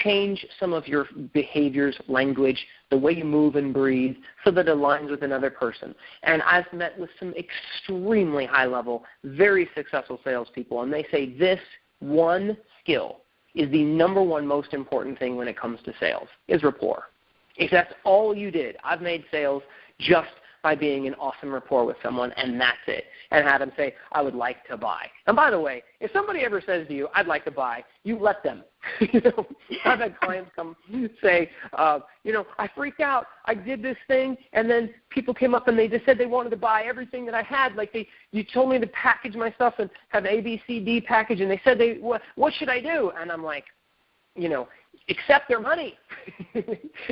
change some of your behaviors, language, the way you move and breathe so that it aligns with another person. And I've met with some extremely high-level, very successful salespeople, and they say this one skill is the number one most important thing when it comes to sales, is rapport. If that's all you did, I've made sales just by being in awesome rapport with someone, and that's it. And had them say, I would like to buy. And by the way, if somebody ever says to you, I'd like to buy, you let them. I've had clients come say, I freaked out. I did this thing, and then people came up and they just said they wanted to buy everything that I had. Like you told me to package my stuff and have A, B, C, D package, and they said, what should I do? And I'm like, accept their money.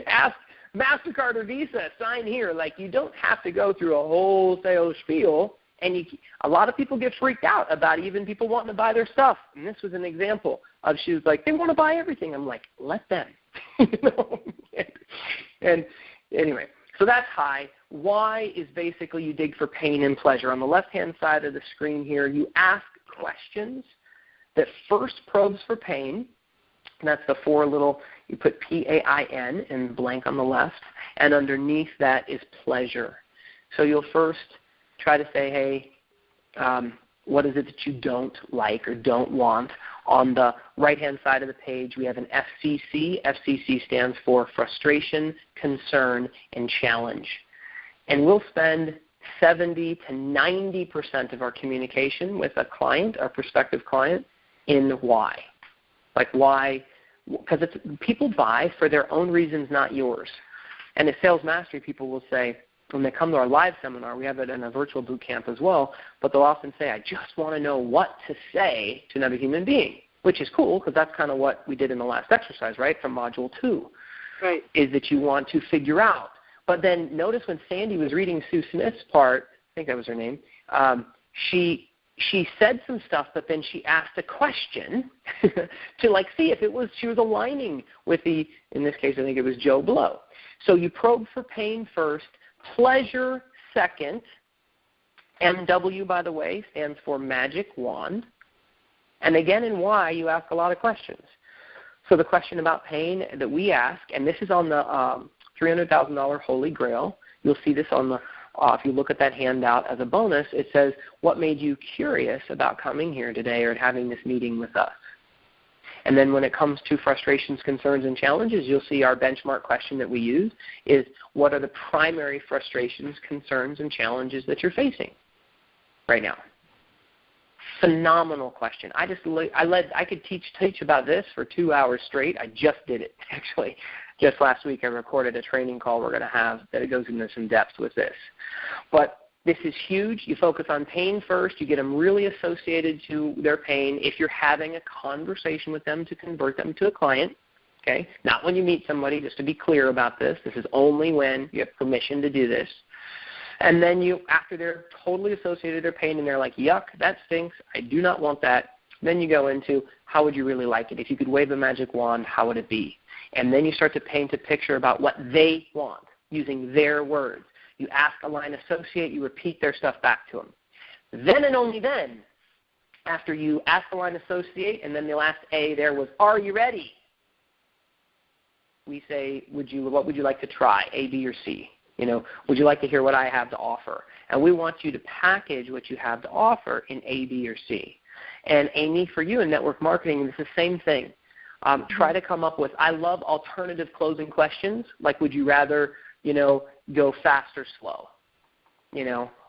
Ask MasterCard or Visa, sign here. Like, you don't have to go through a whole sales spiel. And a lot of people get freaked out about even people wanting to buy their stuff. And this was an example of, she was like, they want to buy everything. I'm like, let them. And anyway, so that's high. Why is basically you dig for pain and pleasure. On the left-hand side of the screen here, you ask questions that first probes for pain. And that's the four little, you put P-A-I-N in blank on the left. And underneath that is pleasure. So you'll first try to say, hey, what is it that you don't like or don't want? On the right-hand side of the page, we have an FCC. FCC stands for frustration, concern, and challenge. And we'll spend 70 to 90% of our communication with a client, our prospective client, in why. Like why? Because people buy for their own reasons, not yours. And as Sales Mastery, people will say, when they come to our live seminar, we have it in a virtual boot camp as well, but they'll often say, I just want to know what to say to another human being, which is cool because that's kind of what we did in the last exercise, right, from Module 2, right? Is that you want to figure out. But then notice when Sandy was reading Sue Smith's part, I think that was her name, she said some stuff, but then she asked a question to like see if she was aligning with in this case, I think it was Joe Blow. So you probe for pain first, pleasure second. MW, by the way, stands for magic wand. And again, in why, you ask a lot of questions. So the question about pain that we ask, and this is on the $300,000 Holy Grail. You'll see this on the if you look at that handout as a bonus, it says, what made you curious about coming here today or having this meeting with us? And then when it comes to frustrations, concerns, and challenges, you'll see our benchmark question that we use is, what are the primary frustrations, concerns, and challenges that you're facing right now? Phenomenal question. I could teach about this for 2 hours straight. I just did it, actually. Just last week I recorded a training call we're going to have that goes into some depth with this. But this is huge. You focus on pain first. You get them really associated to their pain. If you're having a conversation with them to convert them to a client, okay, not when you meet somebody, just to be clear about this. This is only when you have permission to do this. And then after they're totally associated with their pain and they're like, yuck, that stinks, I do not want that, then you go into how would you really like it? If you could wave a magic wand, how would it be? And then you start to paint a picture about what they want using their words. You ask a line associate, you repeat their stuff back to them. Then and only then, after you ask the line associate, and then the last A there was, are you ready? We say, what would you like to try, A, B, or C? Would you like to hear what I have to offer? And we want you to package what you have to offer in A, B, or C. And Amy, for you in network marketing, it's the same thing. Try to come up with, I love alternative closing questions, like would you rather, go fast or slow?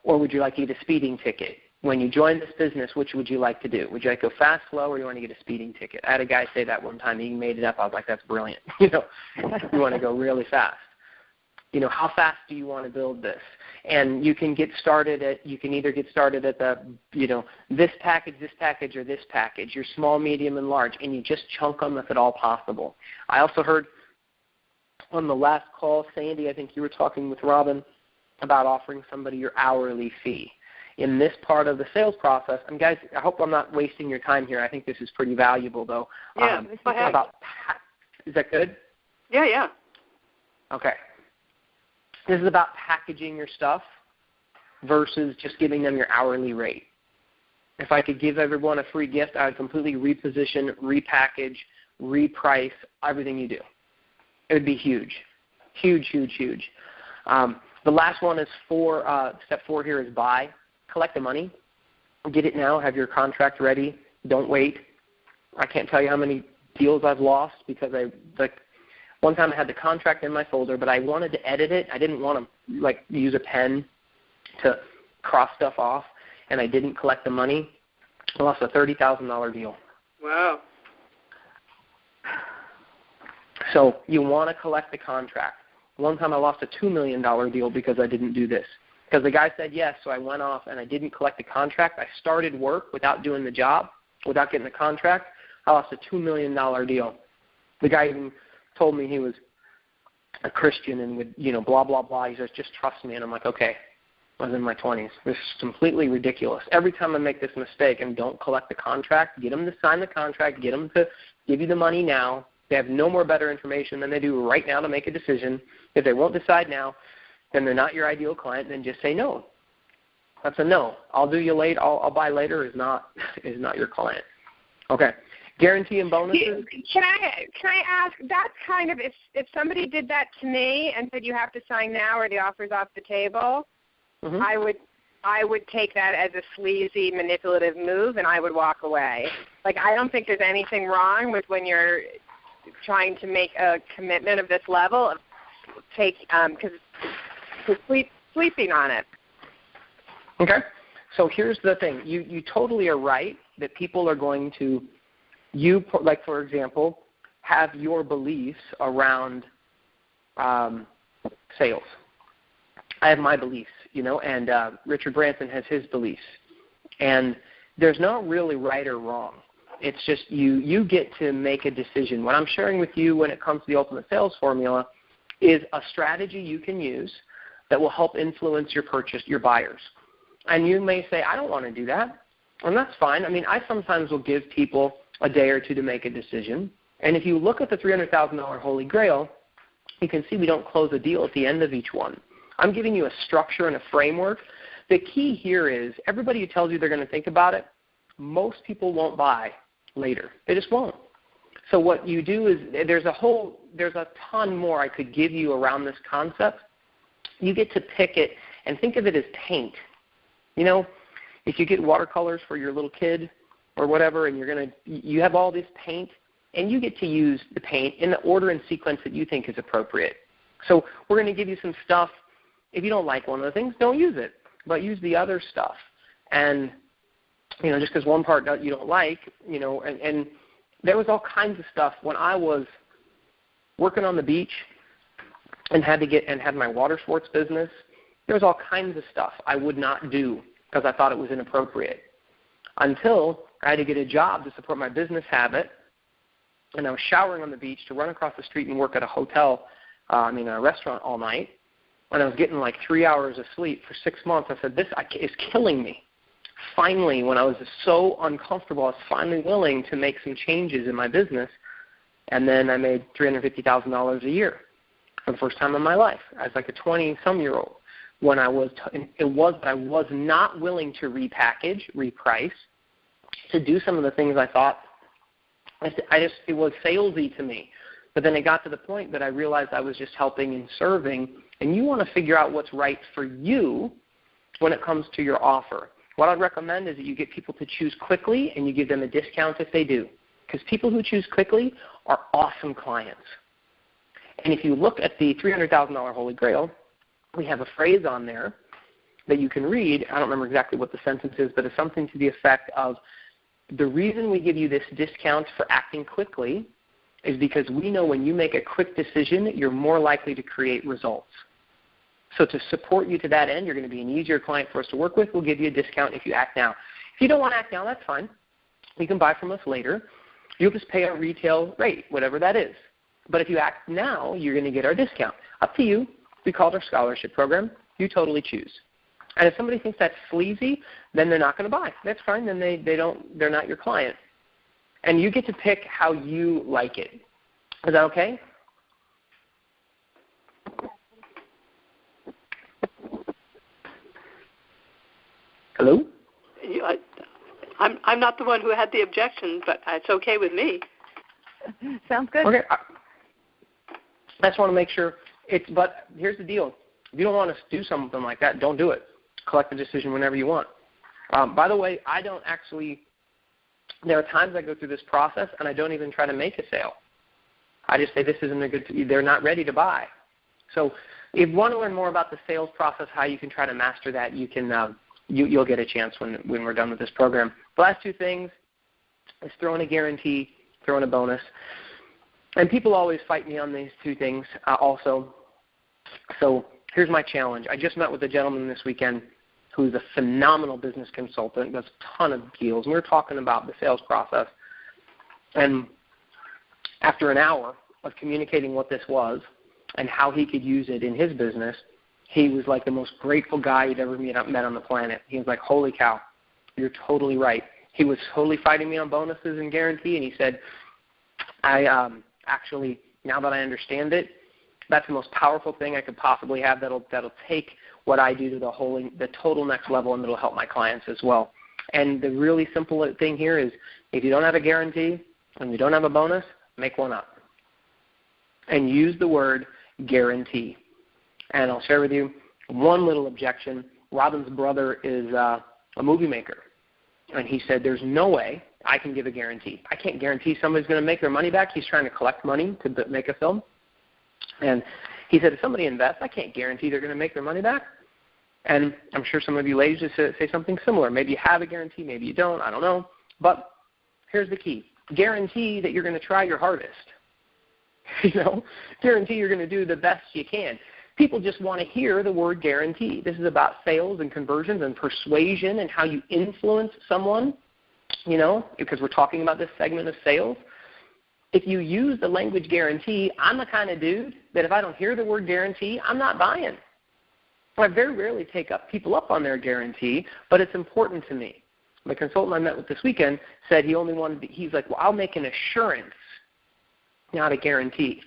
Or would you like to get a speeding ticket? when you join this business, which would you like to do? Would you like to go fast, slow, or you want to get a speeding ticket? I had a guy say that one time. He made it up. I was like, that's brilliant. You want to go really fast. How fast do you want to build this? And you can either get started at the, this package, or this package. You're small, medium, and large, and you just chunk them if at all possible. I also heard on the last call, Sandy, I think you were talking with Robin about offering somebody your hourly fee. In this part of the sales process, and guys, I hope I'm not wasting your time here. I think this is pretty valuable, though. Yeah, is that good? Yeah. Okay. This is about packaging your stuff versus just giving them your hourly rate. If I could give everyone a free gift, I would completely reposition, repackage, reprice everything you do. It would be huge. Huge, huge, huge. The last one is step 4 here is buy. Collect the money. Get it now. Have your contract ready. Don't wait. I can't tell you how many deals I've lost because one time I had the contract in my folder, but I wanted to edit it. I didn't want to use a pen to cross stuff off, and I didn't collect the money. I lost a $30,000 deal. Wow. So you want to collect the contract. One time I lost a $2 million deal because I didn't do this. Because the guy said yes, so I went off and I didn't collect the contract. I started work without doing the job, without getting the contract. I lost a $2 million deal. The guy even told me he was a Christian and would, blah, blah, blah. He says, just trust me. And I'm like, okay. I was in my 20s. This is completely ridiculous. Every time I make this mistake and don't collect the contract, get them to sign the contract, get them to give you the money now. They have no more better information than they do right now to make a decision. If they won't decide now, then they're not your ideal client, then just say no. That's a no. I'll do you late, I'll buy later is not your client. Okay. Guarantee and bonuses? Can I ask, that's kind of, if somebody did that to me and said you have to sign now or the offer's off the table, mm-hmm. I would take that as a sleazy, manipulative move, and I would walk away. I don't think there's anything wrong with when you're trying to make a commitment of this level of because sleeping on it. Okay. So here's the thing. You totally are right that people are going to, for example, have your beliefs around sales. I have my beliefs, and Richard Branson has his beliefs. And there's not really right or wrong. It's just you get to make a decision. What I'm sharing with you when it comes to the Ultimate Sales Formula is a strategy you can use that will help influence your buyers. And you may say, I don't want to do that. And that's fine. I mean, I sometimes will give people a day or two to make a decision. And if you look at the $300,000 Holy Grail, you can see we don't close a deal at the end of each one. I'm giving you a structure and a framework. The key here is everybody who tells you they're going to think about it, most people won't buy later. They just won't. So what you do is there's a ton more I could give you around this concept. You get to pick it and think of it as paint. If you get watercolors for your little kid or whatever, and you have all this paint, and you get to use the paint in the order and sequence that you think is appropriate. So we're going to give you some stuff. If you don't like one of the things, don't use it, but use the other stuff. And just because one part you don't like, and there was all kinds of stuff when I was working on the beach and had my water sports business. There was all kinds of stuff I would not do because I thought it was inappropriate until I had to get a job to support my business habit, and I was showering on the beach to run across the street and work at a restaurant all night, and I was getting 3 hours of sleep for 6 months. I said, this is killing me. Finally, when I was so uncomfortable, I was finally willing to make some changes in my business, and then I made $350,000 a year for the first time in my life as a 20-some-year-old. When I was not willing to repackage, reprice, to do some of the things I thought. It was salesy to me. But then it got to the point that I realized I was just helping and serving, and you want to figure out what's right for you when it comes to your offer. What I'd recommend is that you get people to choose quickly, and you give them a discount if they do. Because people who choose quickly are awesome clients. And if you look at the $300,000 Holy Grail, we have a phrase on there that you can read. I don't remember exactly what the sentence is, but it's something to the effect of, the reason we give you this discount for acting quickly is because we know when you make a quick decision, you're more likely to create results. So to support you to that end, you're going to be an easier client for us to work with. We'll give you a discount if you act now. If you don't want to act now, that's fine. You can buy from us later. You'll just pay our retail rate, whatever that is. But if you act now, you're going to get our discount. Up to you. We call it our scholarship program. You totally choose. And if somebody thinks that's sleazy, then they're not going to buy. That's fine. Then they're not your client. And you get to pick how you like it. Is that okay? Hello? I'm not the one who had the objection, but it's okay with me. Sounds good. Okay. I just want to make sure but here's the deal. If you don't want to do something like that, don't do it. Collect the decision whenever you want. By the way, there are times I go through this process and I don't even try to make a sale. I just say this isn't they're not ready to buy. So if you want to learn more about the sales process, how you can try to master that, you can you'll get a chance when we're done with this program. The last two things is throw in a guarantee, throw in a bonus. And people always fight me on these two things also. So here's my challenge. I just met with a gentleman this weekend who's a phenomenal business consultant, does a ton of deals. And we were talking about the sales process. And after an hour of communicating what this was and how he could use it in his business, he was like the most grateful guy he'd ever met on the planet. He was like, holy cow, you're totally right. He was totally fighting me on bonuses and guarantee, and he said, I actually, now that I understand it, that's the most powerful thing I could possibly have that'll take what I do to the total next level, and it'll help my clients as well. And the really simple thing here is if you don't have a guarantee and you don't have a bonus, make one up. And use the word guarantee. And I'll share with you one little objection. Robin's brother is a movie maker. And he said, there's no way I can give a guarantee. I can't guarantee somebody's going to make their money back. He's trying to collect money to make a film. And he said, if somebody invests, I can't guarantee they're going to make their money back. And I'm sure some of you ladies just say something similar. Maybe you have a guarantee, maybe you don't, I don't know. But here's the key. Guarantee that you're going to try your hardest. Guarantee you're going to do the best you can. People just want to hear the word guarantee. This is about sales and conversions and persuasion and how you influence someone, because we're talking about this segment of sales. If you use the language guarantee, I'm the kind of dude that if I don't hear the word guarantee, I'm not buying. I very rarely take people up on their guarantee, but it's important to me. The consultant I met with this weekend said he's like, well, I'll make an assurance, not a guarantee.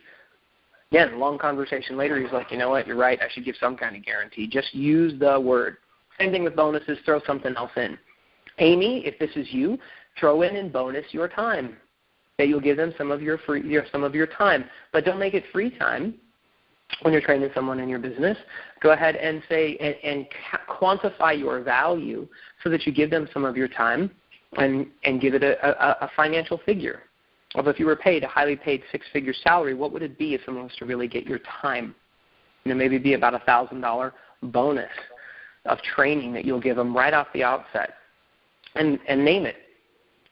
Again, long conversation later, he's like, you know what, you're right, I should give some kind of guarantee. Just use the word. Same thing with bonuses, throw something else in. Amy, if this is you, throw in bonus your time. That you'll give them some of your time. But don't make it free time when you're training someone in your business. Go ahead and say and quantify your value so that you give them some of your time and give it a financial figure. Of if you were paid a highly paid six-figure salary, what would it be if someone was to really get your time? Maybe be about $1,000 bonus of training that you'll give them right off the outset. And name it.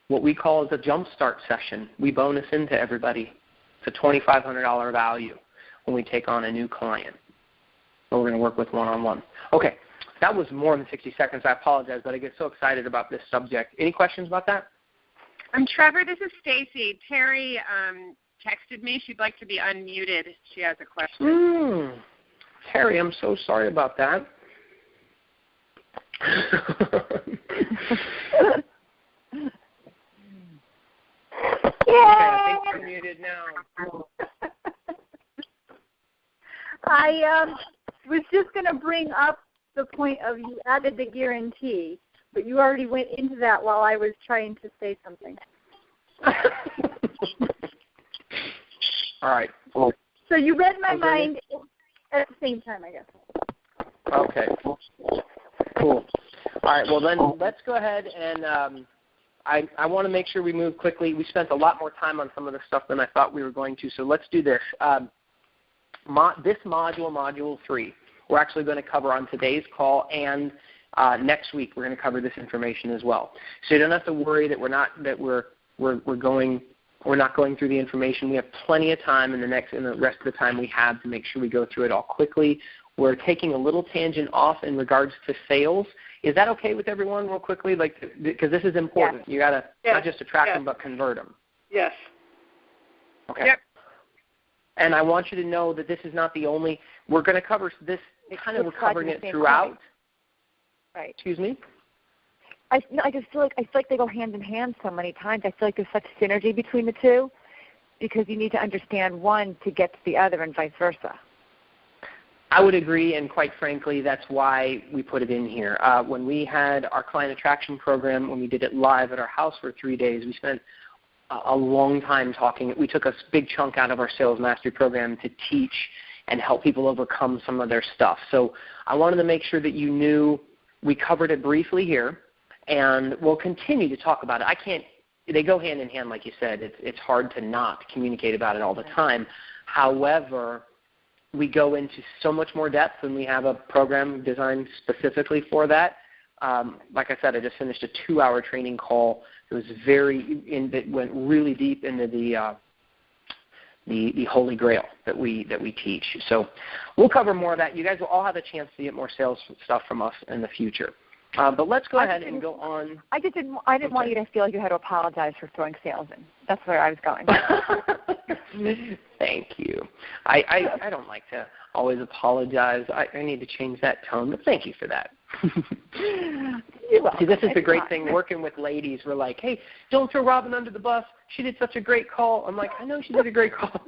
What we call is a jumpstart session. We bonus into everybody. It's a $2,500 value when we take on a new client. So we're going to work with one-on-one. Okay, that was more than 60 seconds. I apologize, but I get so excited about this subject. Any questions about that? Trevor, this is Stacy. Terry texted me. She'd like to be unmuted. She has a question. Terry, I'm so sorry about that. Yay! Okay, I think you're muted now. I was just going to bring up the point of you added the guarantee, but you already went into that while I was trying to say something. All right. So you read my mind at the same time, I guess. Okay. Cool. All right, well then let's go ahead and I want to make sure we move quickly. We spent a lot more time on some of the stuff than I thought we were going to, so let's do this. This module, Module 3, we're actually going to cover on today's call, and next week we're going to cover this information as well. So you don't have to worry that we're not going through the information. We have plenty of time in the rest of the time we have to make sure we go through it all quickly. We're taking a little tangent off in regards to sales. Is that okay with everyone real quickly? Because this is important. Yes. You got to not just attract them but convert them. Yes. Okay. Yep. And I want you to know that this is not the only. We're going to cover this. We're covering it throughout. Point. Right. Excuse me? I just feel like they go hand in hand so many times. I feel like there's such synergy between the two because you need to understand one to get to the other and vice versa. I would agree, and quite frankly, that's why we put it in here. When we had our client attraction program, when we did it live at our house for 3 days, we spent a long time talking. We took a big chunk out of our sales mastery program to teach and help people overcome some of their stuff. So I wanted to make sure that you knew we covered it briefly here, and we'll continue to talk about it. They go hand in hand, like you said. It's hard to not communicate about it all the time. However, we go into so much more depth, and we have a program designed specifically for that. Like I said, I just finished a 2-hour training call. It was that went really deep into the Holy Grail that we teach. So we'll cover more of that. You guys will all have a chance to get more sales stuff from us in the future. But let's go ahead and go on. I didn't want you to feel like you had to apologize for throwing sales in. That's where I was going. Thank you. I don't like to always apologize. I need to change that tone, but thank you for that. See, this is the great thing working with ladies. We're like, hey, don't throw Robin under the bus. She did such a great call. I'm like, I know she did a great call.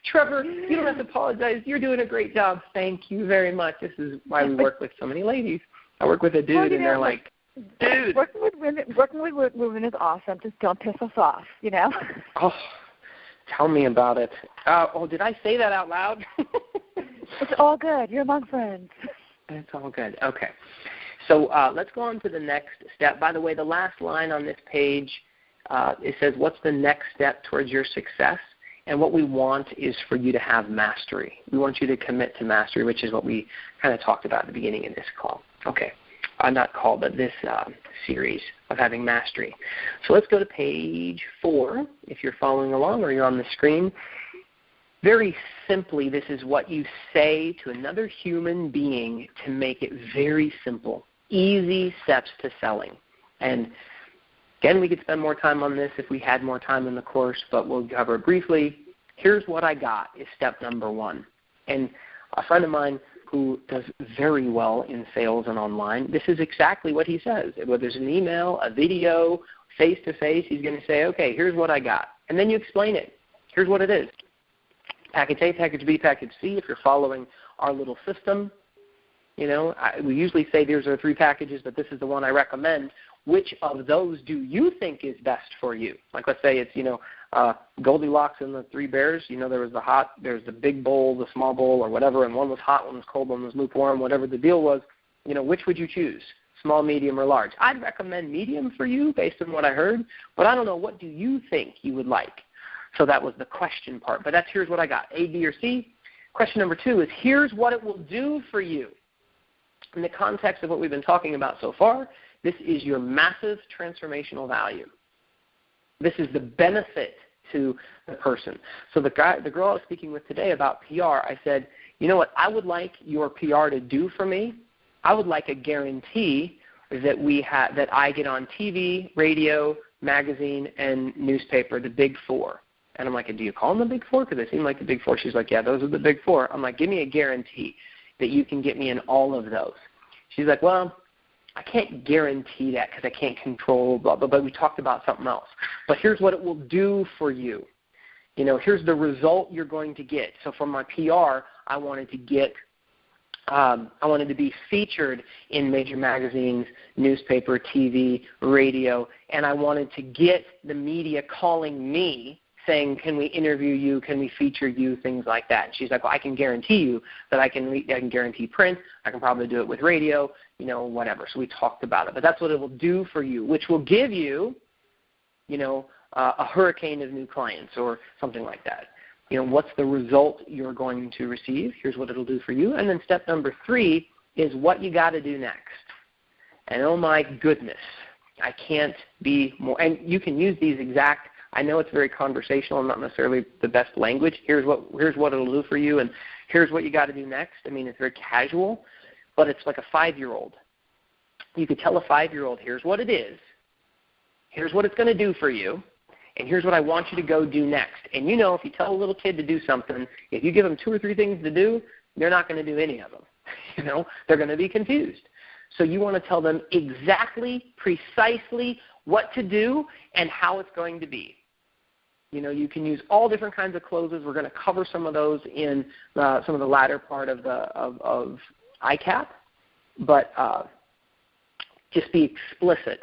Trevor, you don't have to apologize. You're doing a great job. Thank you very much. This is why we work with so many ladies. I work with a dude, and they're like, dude. Working with women is awesome. Just don't piss us off, you know? Oh, tell me about it. Did I say that out loud? It's all good. You're among friends. It's all good. Okay. So let's go on to the next step. By the way, the last line on this page, it says, what's the next step towards your success? And what we want is for you to have mastery. We want you to commit to mastery, which is what we kind of talked about at the beginning of this call. Okay. Not call, but this series of having mastery. So let's go to page 4, if you're following along or you're on the screen. Very simply, this is what you say to another human being to make it very simple. Easy steps to selling. And again, we could spend more time on this if we had more time in the course, but we'll cover it briefly. Here's what I got is step number 1. And a friend of mine who does very well in sales and online, this is exactly what he says. Whether there's an email, a video, face-to-face, he's going to say, okay, here's what I got. And then you explain it. Here's what it is. Package A, Package B, Package C, if you're following our little system. You know, we usually say there's 3 packages, but this is the one I recommend. Which of those do you think is best for you? Like, let's say it's, Goldilocks and the 3 bears. There's the big bowl, the small bowl, or whatever, and one was hot, one was cold, one was lukewarm, whatever the deal was. Which would you choose? Small, medium, or large? I'd recommend medium for you based on what I heard, but I don't know. What do you think you would like? So that was the question part. But here's what I got, A, B, or C. Question number 2 is here's what it will do for you. In the context of what we've been talking about so far, this is your massive transformational value. This is the benefit to the person. So the girl I was speaking with today about PR, I said, you know what I would like your PR to do for me? I would like a guarantee that I get on TV, radio, magazine, and newspaper, the big 4. And I'm like, do you call them the big 4? Because they seem like the big 4. She's like, yeah, those are the big 4. I'm like, give me a guarantee that you can get me in all of those. She's like, well, I can't guarantee that because I can't control blah, blah, blah. We talked about something else. But here's what it will do for you. Here's the result you're going to get. So for my PR, I wanted to be featured in major magazines, newspaper, TV, radio, and I wanted to get the media calling me saying, can we interview you, can we feature you, things like that. And she's like, well, I can guarantee you that I can guarantee print. I can probably do it with radio, whatever. So we talked about it. But that's what it will do for you, which will give you, a hurricane of new clients or something like that. what's the result you're going to receive? Here's what it'll do for you. And then step number 3 is what you got to do next. And oh my goodness, I can't be more. And you can use these exact. I know it's very conversational and not necessarily the best language. Here's what it'll do for you, and here's what you got to do next. I mean, it's very casual, but it's like a 5-year-old. You could tell a 5-year-old, here's what it is, here's what it's going to do for you, and here's what I want you to go do next. And if you tell a little kid to do something, if you give them 2 or 3 things to do, they're not going to do any of them. They're going to be confused. So you want to tell them exactly, precisely what to do and how it's going to be. You can use all different kinds of closes. We're going to cover some of those in some of the latter part of ICAP. But just be explicit.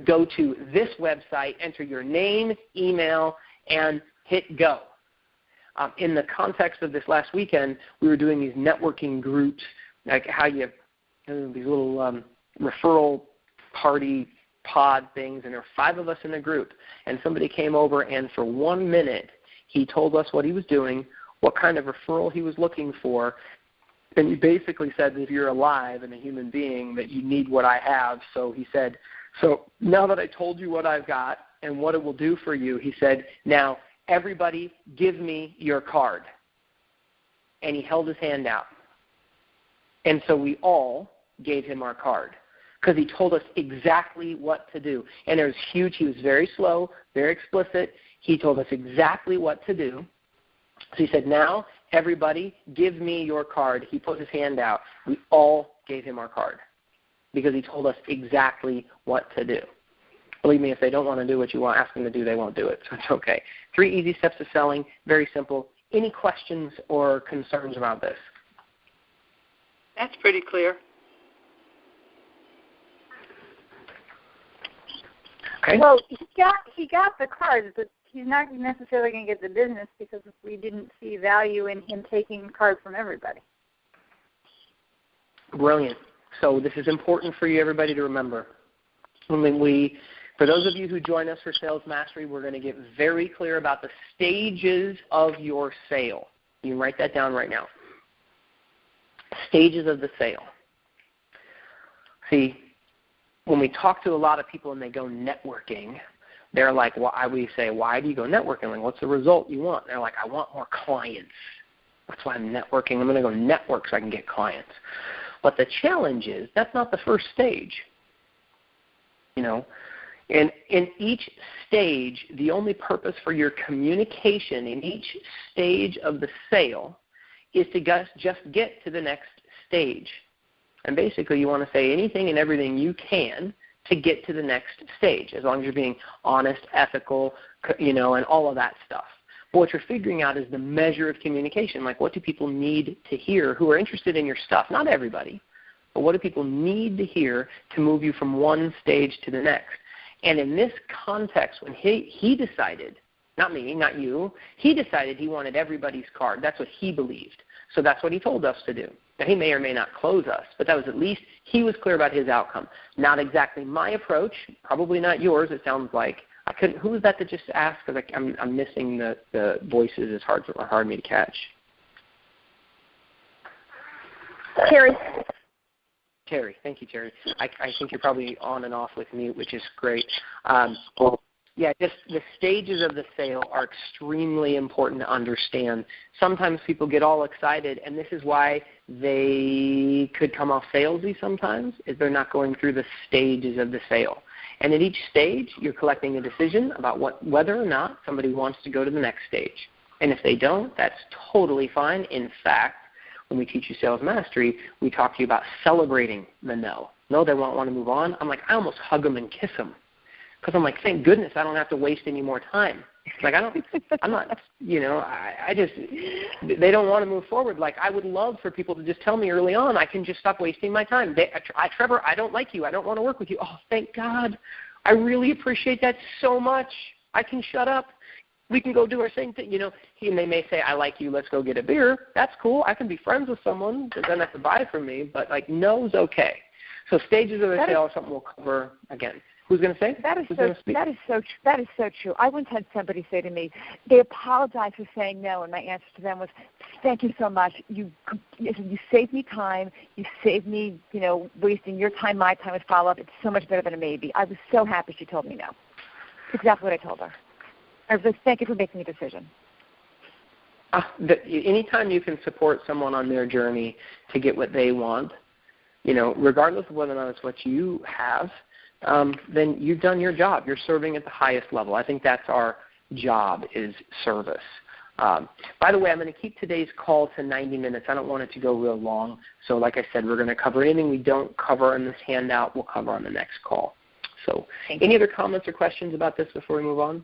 Go to this website, enter your name, email, and hit go. In the context of this last weekend, we were doing these networking groups, like how you have these little referral party pod things, and there were 5 of us in a group. And somebody came over, and for 1 minute, he told us what he was doing, what kind of referral he was looking for, and he basically said that if you're alive and a human being, that you need what I have. So he said, so now that I told you what I've got and what it will do for you, he said, now everybody give me your card. And he held his hand out. And so we all gave him our card because he told us exactly what to do. And it was huge. He was very slow, very explicit. He told us exactly what to do. So he said, now everybody give me your card. He put his hand out. We all gave him our card because he told us exactly what to do. Believe me, if they don't want to do what you want, ask them to do, they won't do it. So it's okay. 3 easy steps to selling, very simple. Any questions or concerns about this? That's pretty clear. Okay. Well, he got the cards, but he's not necessarily going to get the business because we didn't see value in him taking cards from everybody. Brilliant. So this is important for you, everybody, to remember. For those of you who join us for Sales Mastery, we're going to get very clear about the stages of your sale. You can write that down right now. Stages of the sale. See, when we talk to a lot of people and they go networking, they're like, we say, why do you go networking? Like, what's the result you want? And they're like, I want more clients. That's why I'm networking. I'm going to go network so I can get clients. But the challenge is that's not the first stage. And in each stage, the only purpose for your communication in each stage of the sale is to just get to the next stage. And basically you want to say anything and everything you can to get to the next stage, as long as you're being honest, ethical, and all of that stuff. But what you're figuring out is the measure of communication. Like, what do people need to hear who are interested in your stuff? Not everybody, but what do people need to hear to move you from one stage to the next? And in this context, when he decided, not me, not you, he decided he wanted everybody's card. That's what he believed. So that's what he told us to do. Now, he may or may not close us, but that was at least he was clear about his outcome. Not exactly my approach, probably not yours, it sounds like. I couldn't. Who was that just asked? Because I'm missing the voices. It's hard for me to catch. Terry. Terry. Thank you, Terry. I think you're probably on and off with mute, which is great. Yeah, just the stages of the sale are extremely important to understand. Sometimes people get all excited, and this is why they could come off salesy sometimes, is they're not going through the stages of the sale. And at each stage, you're collecting a decision about whether or not somebody wants to go to the next stage. And if they don't, that's totally fine. In fact, when we teach you Sales Mastery, we talk to you about celebrating the no. No, they won't want to move on. I'm like, I almost hug them and kiss them. Because I'm like, thank goodness I don't have to waste any more time. Like, they don't want to move forward. Like, I would love for people to just tell me early on, I can just stop wasting my time. Trevor, I don't like you. I don't want to work with you. Oh, thank God. I really appreciate that so much. I can shut up. We can go do our same thing. And they may say, I like you. Let's go get a beer. That's cool. I can be friends with someone that doesn't have to buy from me. But, no's okay. So stages of the sale are something we'll cover again. Who's going to say? That is so true. I once had somebody say to me, they apologized for saying no, and my answer to them was, "Thank you so much. You saved me time. You saved me, wasting your time, my time with follow-up. It's so much better than a maybe." I was so happy she told me no. That's exactly what I told her. I was like, "Thank you for making a decision." Anytime you can support someone on their journey to get what they want, regardless of whether or not it's what you have, then you've done your job. You're serving at the highest level. I think that's our job, is service. By the way, I'm going to keep today's call to 90 minutes. I don't want it to go real long. So like I said, we're going to cover anything we don't cover in this handout, we'll cover on the next call. So any other comments or questions about this before we move on?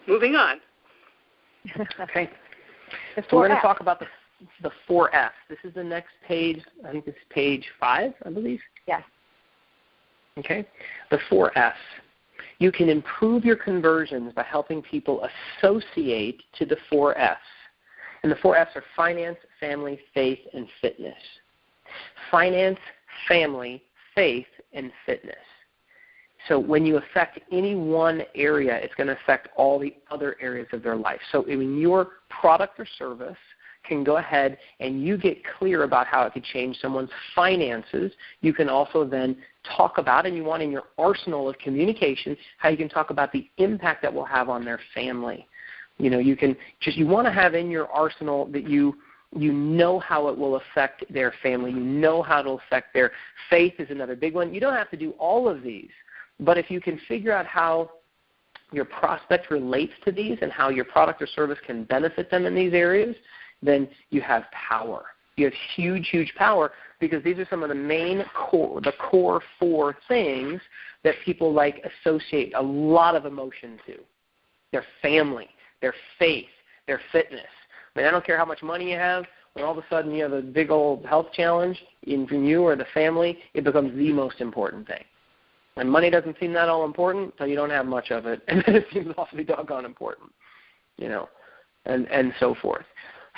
Moving on. Okay. So we're going to talk about the 4F. This is the next page. I think this is page 5, I believe. Yes. Okay. The 4F. You can improve your conversions by helping people associate to the 4Fs. And the 4Fs are finance, family, faith, and fitness. Finance, family, faith, and fitness. So when you affect any one area, it's going to affect all the other areas of their life. So when your product or service can go ahead and you get clear about how it could change someone's finances, you can also then talk about, and you want in your arsenal of communication, how you can talk about the impact that will have on their family. You want to have in your arsenal that you know how it will affect their family. You know how it will affect their faith is another big one. You don't have to do all of these. But if you can figure out how your prospect relates to these and how your product or service can benefit them in these areas, then you have power. You have huge, huge power, because these are some of the core 4 things that people associate a lot of emotion to. Their family, their faith, their fitness. I mean, I don't care how much money you have. When all of a sudden you have a big old health challenge from you or the family, it becomes the most important thing. And money doesn't seem that all important until you don't have much of it, and then it seems awfully doggone important, and so forth.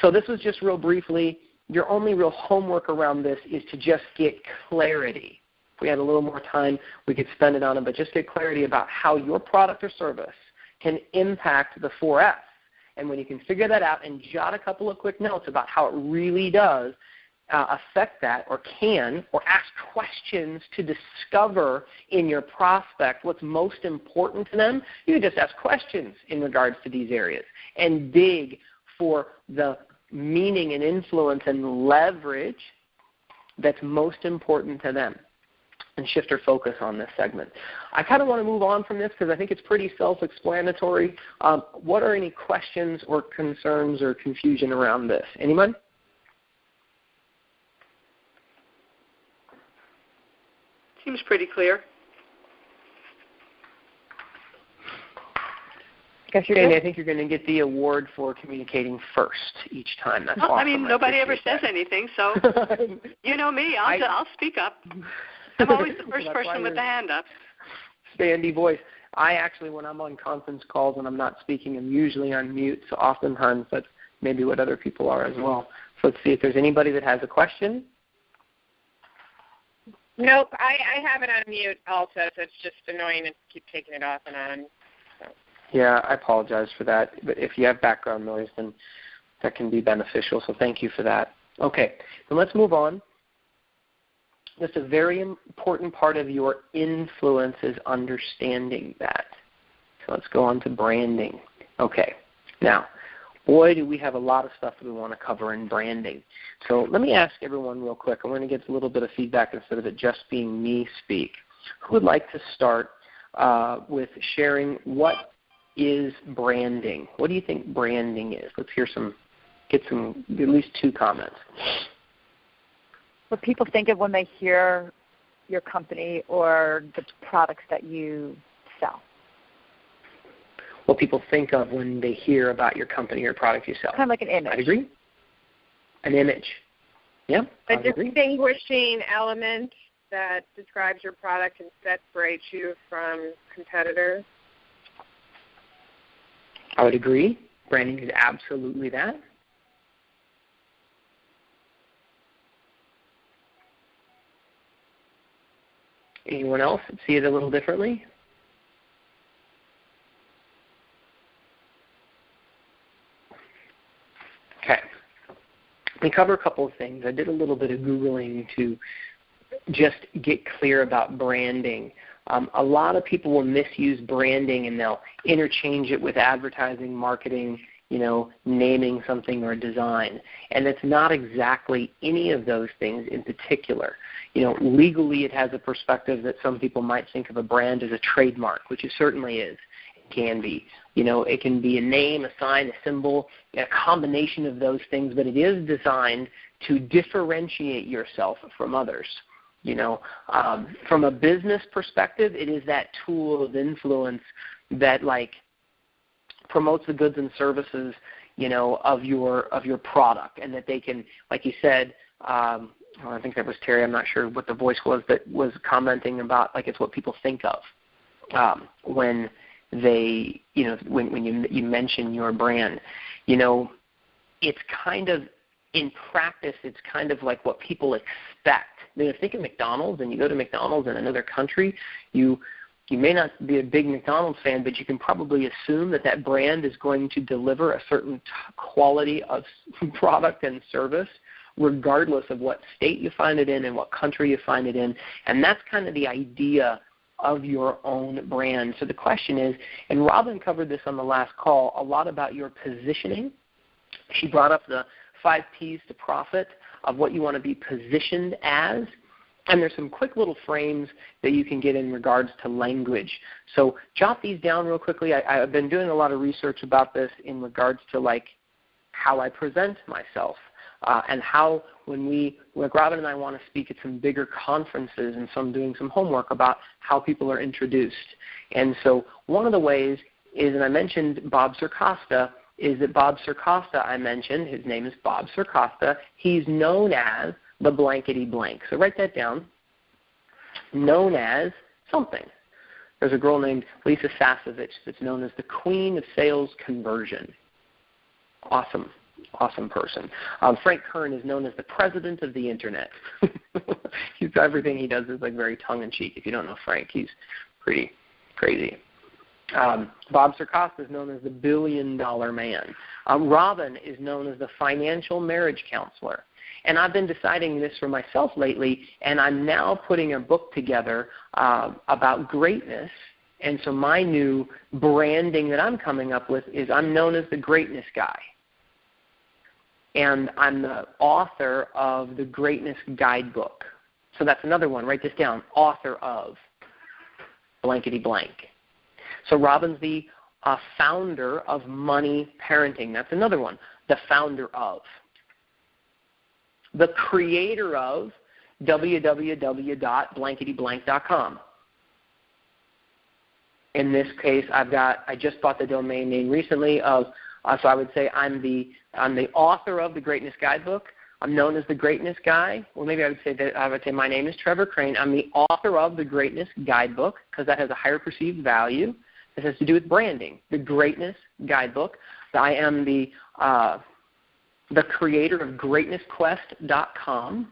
So this was just real briefly. Your only real homework around this is to just get clarity. If we had a little more time, we could spend it on it, but just get clarity about how your product or service can impact the 4Fs. And when you can figure that out and jot a couple of quick notes about how it really does affect that, or ask questions to discover in your prospect what's most important to them, you can just ask questions in regards to these areas and dig for the meaning and influence and leverage that's most important to them, and shift our focus on this segment. I kind of want to move on from this because I think it's pretty self-explanatory. What are any questions or concerns or confusion around this? Anyone? Seems pretty clear. Sandy, I think you're going to get the award for communicating first each time. That's awesome. I mean, nobody ever says anything, so you know me. I'll speak up. I'm always the first person with the hand up. Sandy voice. I actually, when I'm on conference calls and I'm not speaking, I'm usually on mute, so oftentimes that's maybe what other people are as well. So let's see if there's anybody that has a question. Nope, I have it on mute also, so it's just annoying to keep taking it off and on. So. Yeah, I apologize for that. But if you have background noise, then that can be beneficial, so thank you for that. Okay, then let's move on. Just a very important part of your influence is understanding that. So let's go on to branding. Okay, now, boy, do we have a lot of stuff that we want to cover in branding. So let me ask everyone real quick. I'm going to get a little bit of feedback instead of it just being me speak. Who would like to start with sharing what is branding? What do you think branding is? Let's get at least 2 comments. What people think of when they hear your company or the products that you sell. What people think of when they hear about your company or product you sell. Kind of like an image. I'd agree. An image. Yeah. A distinguishing element that describes your product and separates you from competitors. I would agree. Branding is absolutely that. Anyone else see it a little differently? Okay. We cover a couple of things. I did a little bit of Googling to just get clear about branding. A lot of people will misuse branding and they'll interchange it with advertising, marketing, naming something or design. And it's not exactly any of those things in particular. Legally it has a perspective that some people might think of a brand as a trademark, which it certainly is. It can be. It can be a name, a sign, a symbol, a combination of those things, but it is designed to differentiate yourself from others. From a business perspective, it is that tool of influence that promotes the goods and services, of your product, and that they can, like you said, I think that was Terry. I'm not sure what the voice was that was commenting about, it's what people think of when they, when you mention your brand. It's kind of, in practice, it's kind of like what people expect. Think of McDonald's, and you go to McDonald's in another country, you may not be a big McDonald's fan, but you can probably assume that brand is going to deliver a certain quality of product and service, regardless of what state you find it in and what country you find it in. And that's kind of the idea of your own brand. So the question is, and Robin covered this on the last call, a lot about your positioning. She brought up the 5 P's to profit of what you want to be positioned as. And there's some quick little frames that you can get in regards to language. So jot these down real quickly. I've been doing a lot of research about this in regards to how I present myself and how when Robin and I want to speak at some bigger conferences, and so I'm doing some homework about how people are introduced. And so one of the ways is, and I mentioned Bob Circosta, is that Bob Circosta, I mentioned, his name is Bob Circosta. He's known as the blankety blank. So write that down. Known as something. There's a girl named Lisa Sasevich that's known as the Queen of Sales Conversion. Awesome person. Frank Kern is known as the President of the Internet. Everything he does is very tongue-in-cheek. If you don't know Frank, he's pretty crazy. Bob Circosta is known as the $1 billion man. Robin is known as the financial marriage counselor. And I've been deciding this for myself lately, and I'm now putting a book together about greatness. And so my new branding that I'm coming up with is I'm known as the Greatness Guy. And I'm the author of the Greatness Guidebook. So that's another one. Write this down. Author of blankety blank. So Robin's the founder of Money Parenting. That's another one. The founder of. The creator of www.blanketyblank.com. In this case, I just bought the domain name recently of, so I would say I'm the author of the Greatness Guidebook. I'm known as the Greatness Guy. Well, maybe I would say my name is Trevor Crane. I'm the author of the Greatness Guidebook because that has a higher perceived value. This has to do with branding. The Greatness Guidebook. I am the creator of GreatnessQuest.com.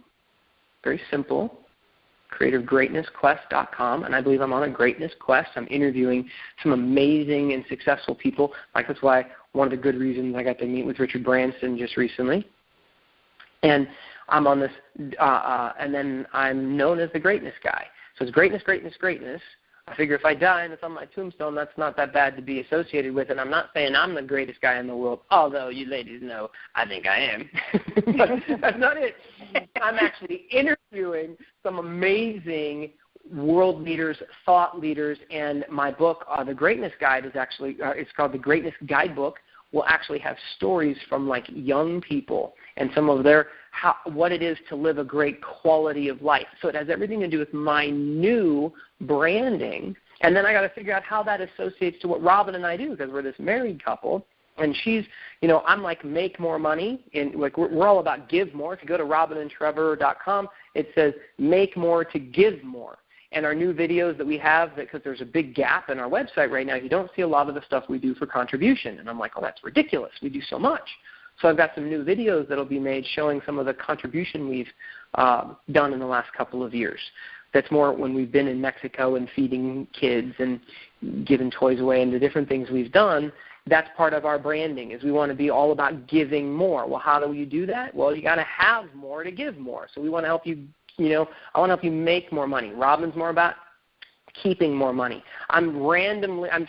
Very simple. Creator of GreatnessQuest.com, and I believe I'm on a greatness quest. I'm interviewing some amazing and successful people. That's why one of the good reasons I got to meet with Richard Branson just recently. And I'm on this, and then I'm known as the Greatness Guy. So it's greatness, greatness, greatness. I figure if I die and it's on my tombstone, that's not that bad to be associated with. And I'm not saying I'm the greatest guy in the world, although you ladies know I think I am. But that's not it. I'm actually interviewing some amazing world leaders, thought leaders, and my book, The Greatness Guide, is actually it's called The Greatness Guidebook. Will actually have stories from young people and some of their what it is to live a great quality of life. So it has everything to do with my new branding, and then I got to figure out how that associates to what Robin and I do, because we're this married couple, and she's, I'm make more money, and we're all about give more. If you go to robinandtrevor.com, it says make more to give more. And our new videos that we have, because there's a big gap in our website right now, you don't see a lot of the stuff we do for contribution. And I'm like, oh, that's ridiculous. We do so much. So I've got some new videos that will be made showing some of the contribution we've done in the last couple of years. That's more when we've been in Mexico and feeding kids and giving toys away and the different things we've done. That's part of our branding, is we want to be all about giving more. Well, how do you do that? Well, you got to have more to give more. So we want to help you, I want to help you make more money. Robin's more about keeping more money. I'm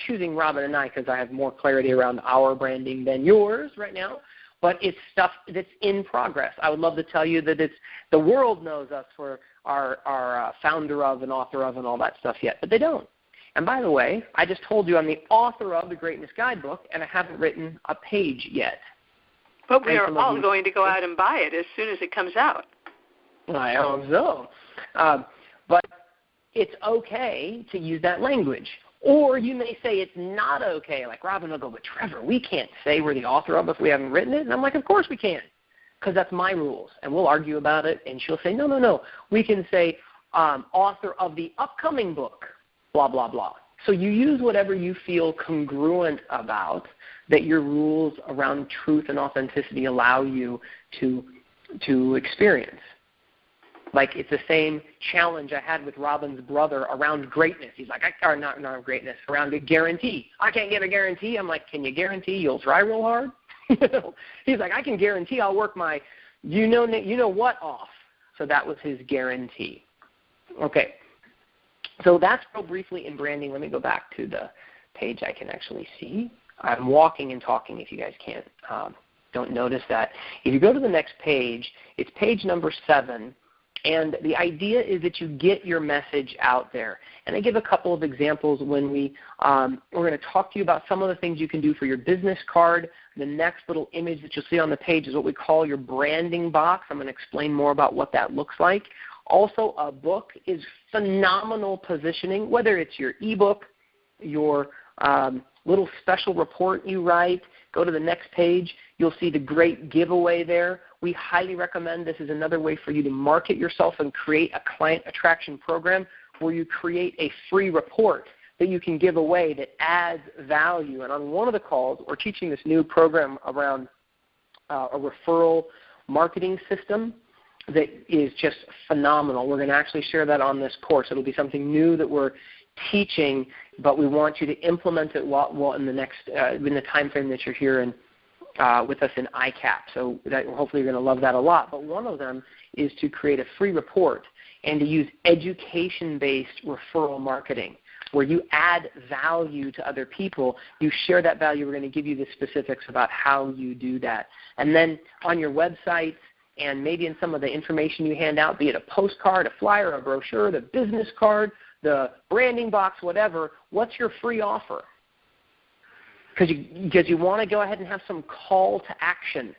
choosing Robin and I because I have more clarity around our branding than yours right now, but it's stuff that's in progress. I would love to tell you that the world knows us for our founder of and author of and all that stuff yet, but they don't. And by the way, I just told you I'm the author of the Greatness Guidebook, and I haven't written a page yet. But we are all going to go out and buy it as soon as it comes out. I hope so. But it's okay to use that language. Or you may say it's not okay. Like Robin will go, but Trevor, we can't say we're the author of if we haven't written it. And I'm like, of course we can, because that's my rules. And we'll argue about it, and she'll say, no. We can say author of the upcoming book, blah, blah, blah. So you use whatever you feel congruent about, that your rules around truth and authenticity allow you to experience. Like it's the same challenge I had with Robin's brother around greatness. He's like, not greatness, around a guarantee. I can't give a guarantee. I'm like, can you guarantee you'll try real hard? He's like, I can guarantee I'll work my you know what off. So that was his guarantee. Okay. So that's real briefly in branding. Let me go back to the page I can actually see. I'm walking and talking if you guys can't don't notice that. If you go to the next page, it's page number 7. And the idea is that you get your message out there. And I give a couple of examples when we're going to talk to you about some of the things you can do for your business card. The next little image that you'll see on the page is what we call your branding box. I'm going to explain more about what that looks like. Also, a book is phenomenal positioning, whether it's your ebook, your little special report you write. Go to the next page. You'll see the great giveaway there. We highly recommend this is another way for you to market yourself and create a client attraction program where you create a free report that you can give away that adds value. And on one of the calls, we're teaching this new program around a referral marketing system that is just phenomenal. We're going to actually share that on this course. It'll be something new that we're teaching, but we want you to implement it well in the next in the time frame that you're here in. With us in ICAP. So hopefully you're going to love that a lot. But one of them is to create a free report and to use education-based referral marketing where you add value to other people. You share that value. We're going to give you the specifics about how you do that. And then on your website and maybe in some of the information you hand out, be it a postcard, a flyer, a brochure, the business card, the branding box, whatever, what's your free offer? Because you want to go ahead and have some call to action.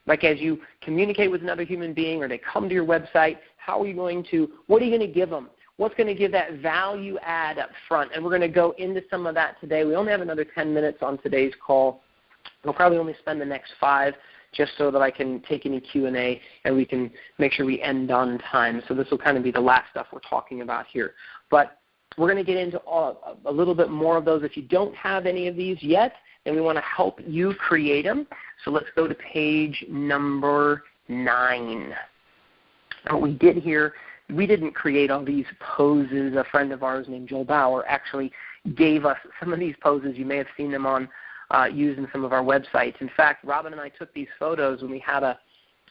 Like as you communicate with another human being or they come to your website, what are you going to give them? What's going to give that value add up front? And we're going to go into some of that today. We only have another 10 minutes on today's call. We'll probably only spend the next 5 just so that I can take any Q&A and we can make sure we end on time. So this will kind of be the last stuff we're talking about here. But we're going to get into a little bit more of those. If you don't have any of these yet, then we want to help you create them. So let's go to page number 9. What we did here, we didn't create all these poses. A friend of ours named Joel Bauer actually gave us some of these poses. You may have seen them on used in some of our websites. In fact, Robin and I took these photos when we had a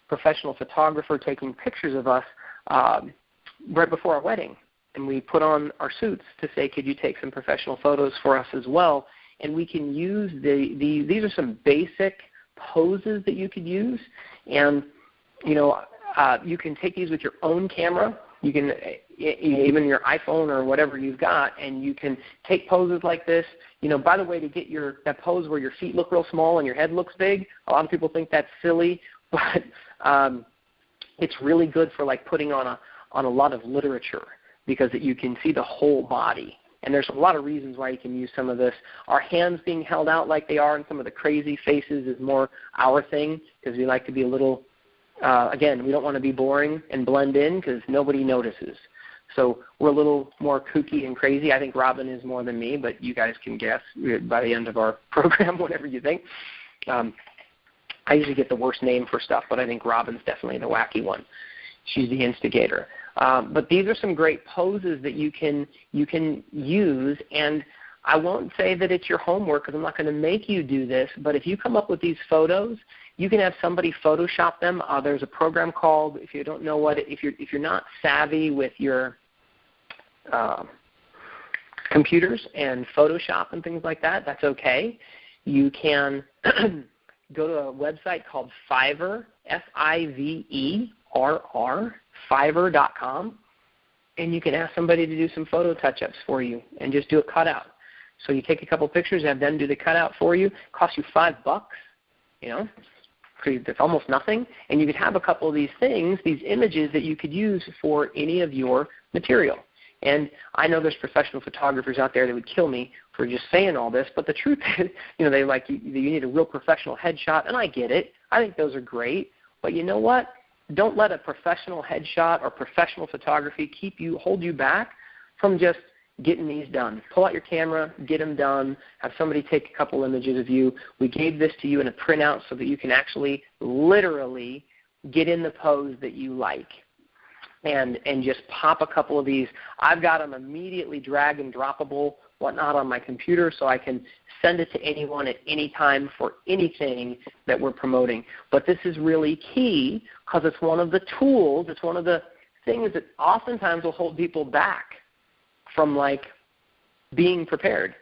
professional photographer taking pictures of us right before our wedding. And we put on our suits to say, could you take some professional photos for us as well? And we can use these are some basic poses that you could use. And, you can take these with your own camera. You can, even your iPhone or whatever you've got, and you can take poses like this. By the way, to get that pose where your feet look real small and your head looks big, a lot of people think that's silly, but it's really good for like putting on a lot of literature because you can see the whole body. And there's a lot of reasons why you can use some of this. Our hands being held out like they are in some of the crazy faces is more our thing because we like to be a little, again, we don't want to be boring and blend in because nobody notices. So we're a little more kooky and crazy. I think Robin is more than me, but you guys can guess by the end of our program, whatever you think. I usually get the worst name for stuff, but I think Robin's definitely the wacky one. She's the instigator. But these are some great poses that you can use, and I won't say that it's your homework because I'm not going to make you do this, but if you come up with these photos, you can have somebody Photoshop them. There's a program called, if you don't know what it, if you're not savvy with your computers and Photoshop and things like that, that's okay. You can go to a website called Fiverr, Fiverr, Fiverr.com, and you can ask somebody to do some photo touch-ups for you and just do a cutout. So you take a couple pictures, have them do the cutout for you. It costs you $5, That's almost nothing. And you could have a couple of these things, these images that you could use for any of your material. And I know there's professional photographers out there that would kill me for just saying all this, but the truth is, they like you need a real professional headshot, and I get it. I think those are great. But you know what? Don't let a professional headshot or professional photography hold you back from just getting these done. Pull out your camera, get them done, have somebody take a couple images of you. We gave this to you in a printout so that you can actually literally get in the pose that you like. And just pop a couple of these. I've got them immediately drag and droppable, whatnot, on my computer, so I can send it to anyone at any time for anything that we're promoting. But this is really key because it's one of the tools, it's one of the things that oftentimes will hold people back from being prepared,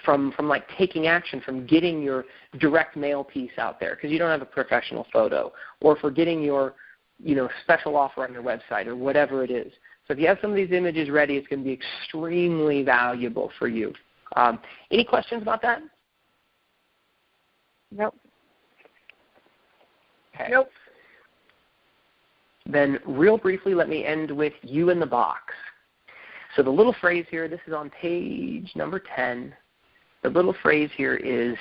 from taking action, from getting your direct mail piece out there because you don't have a professional photo, or for getting your special offer on your website or whatever it is. So if you have some of these images ready, it's going to be extremely valuable for you. Any questions about that? Nope. Okay. Nope. Then real briefly, let me end with you in the box. So the little phrase here, this is on page number 10. The little phrase here is,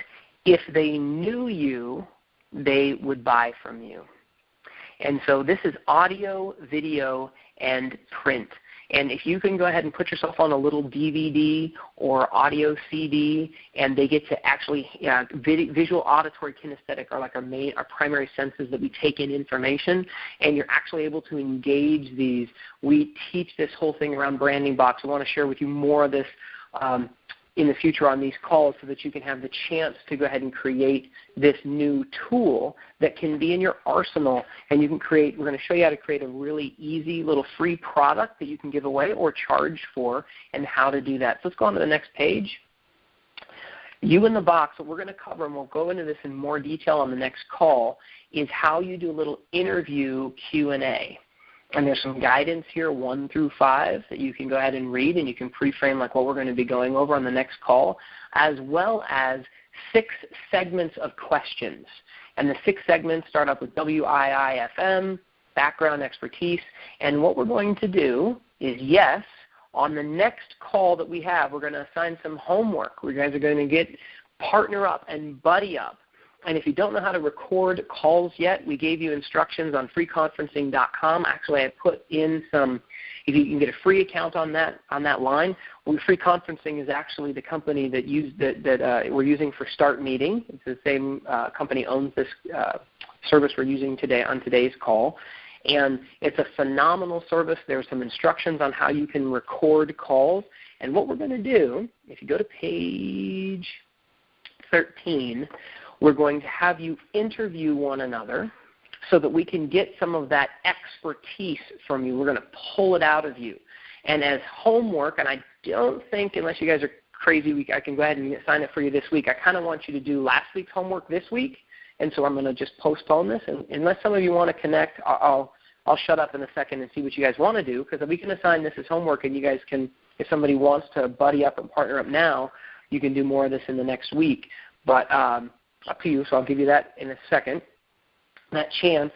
if they knew you, they would buy from you. And so this is audio, video, and print. And if you can go ahead and put yourself on a little DVD or audio CD, and they get to actually, visual, auditory, kinesthetic are like our primary senses that we take in information, and you're actually able to engage these. We teach this whole thing around Branding Box. We want to share with you more of this in the future on these calls so that you can have the chance to go ahead and create this new tool that can be in your arsenal, and you can create, we're going to show you how to create a really easy little free product that you can give away or charge for, and how to do that. So let's go on to the next page. You in the box, what we're going to cover, and we'll go into this in more detail on the next call, is how you do a little interview Q&A. And there's some guidance here, 1 through 5, that you can go ahead and read, and you can pre-frame what we're going to be going over on the next call, as well as 6 segments of questions. And the 6 segments start up with WIIFM, background, expertise. And what we're going to do is, yes, on the next call that we have, we're going to assign some homework. You guys are going to partner up and buddy up. And if you don't know how to record calls yet, we gave you instructions on freeconferencing.com. Actually, I put in some, if you can get a free account on that line. Free Conferencing is actually the company that we're using for Start Meeting. It's the same company owns this service we're using today on today's call. And it's a phenomenal service. There's some instructions on how you can record calls. And what we're going to do, if you go to page 13, we're going to have you interview one another so that we can get some of that expertise from you. We're going to pull it out of you. And as homework, and I don't think, unless you guys are crazy, I can go ahead and sign it for you this week. I kind of want you to do last week's homework this week, and so I'm going to just postpone this. And unless some of you want to connect, I'll shut up in a second and see what you guys want to do, because we can assign this as homework, and you guys can, if somebody wants to buddy up and partner up now, you can do more of this in the next week. But up to you, so I'll give you that in a second, that chance.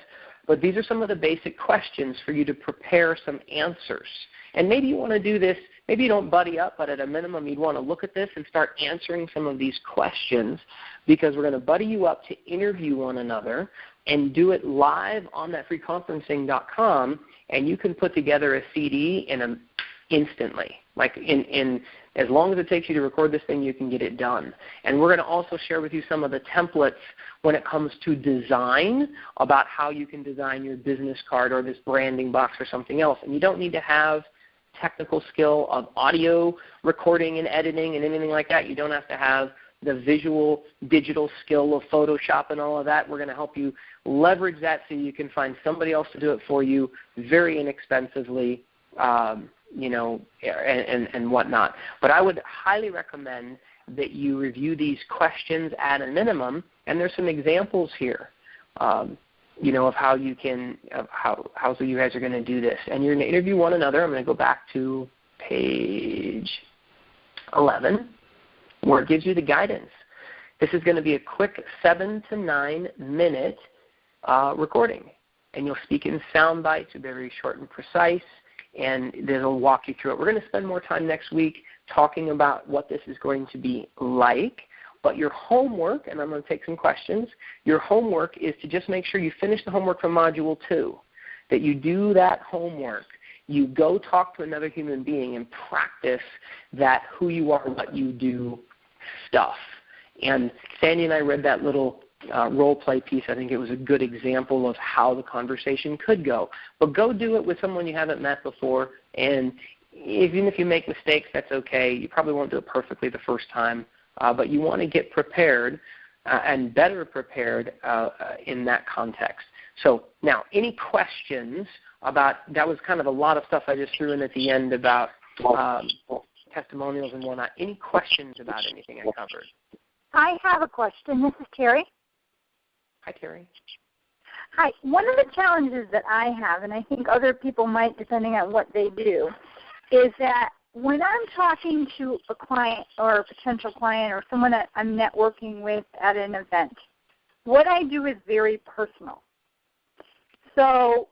But these are some of the basic questions for you to prepare some answers. And maybe you want to do this, maybe you don't buddy up, but at a minimum you'd want to look at this and start answering some of these questions, because we're going to buddy you up to interview one another and do it live on that freeconferencing.com, and you can put together a CD in instantly. Like in as long as it takes you to record this thing, you can get it done. And we're going to also share with you some of the templates when it comes to design, about how you can design your business card or this branding box or something else. And you don't need to have technical skill of audio recording and editing and anything like that. You don't have to have the visual, digital skill of Photoshop and all of that. We're going to help you leverage that so you can find somebody else to do it for you very inexpensively, and whatnot. But I would highly recommend that you review these questions at a minimum, and there's some examples here, of how you can, how you guys are going to do this. And you're going to interview one another. I'm going to go back to page 11, where it gives you the guidance. This is going to be a quick 7 to 9 minute recording, and you'll speak in sound bites. You'll be very short and precise, and they'll walk you through it. We're going to spend more time next week talking about what this is going to be like, but your homework, and I'm going to take some questions, your homework is to just make sure you finish the homework from Module 2, that you do that homework. You go talk to another human being and practice that who you are, what you do stuff. And Sandy and I read that little role play piece. I think it was a good example of how the conversation could go. But go do it with someone you haven't met before, and even if you make mistakes, that's okay. You probably won't do it perfectly the first time, but you want to get prepared and better prepared in that context. So now, any questions about, that was kind of a lot of stuff I just threw in at the end about testimonials and whatnot. Any questions about anything I covered? I have a question. This is Terry. Hi, Terry. Hi. One of the challenges that I have, and I think other people might, depending on what they do, is that when I'm talking to a client or a potential client or someone that I'm networking with at an event, what I do is very personal. So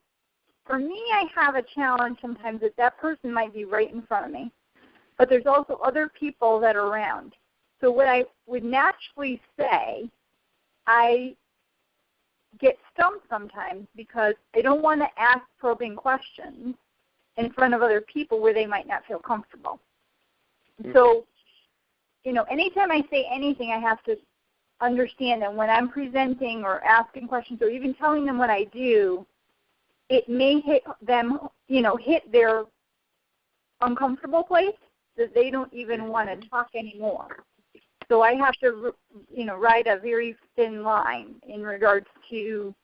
for me, I have a challenge sometimes that that person might be right in front of me, but there's also other people that are around. So what I would naturally say, I get stumped sometimes because I don't want to ask probing questions in front of other people where they might not feel comfortable. So, anytime I say anything, I have to understand that when I'm presenting or asking questions or even telling them what I do, it may hit them, hit their uncomfortable place that they don't even want to talk anymore. So I have to, ride a very thin line in regards to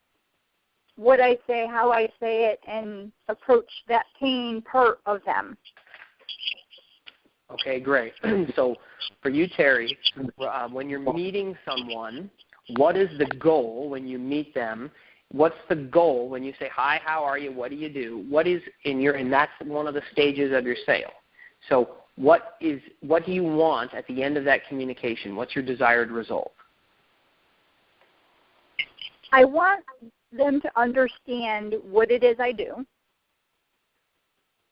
what I say, how I say it, and approach that pain part of them. Okay, great. So for you, Terry, when you're meeting someone, what is the goal when you meet them? What's the goal when you say, hi, how are you, what do you do? What is and that's one of the stages of your sale. So what do you want at the end of that communication? What's your desired result? I want them to understand what it is I do.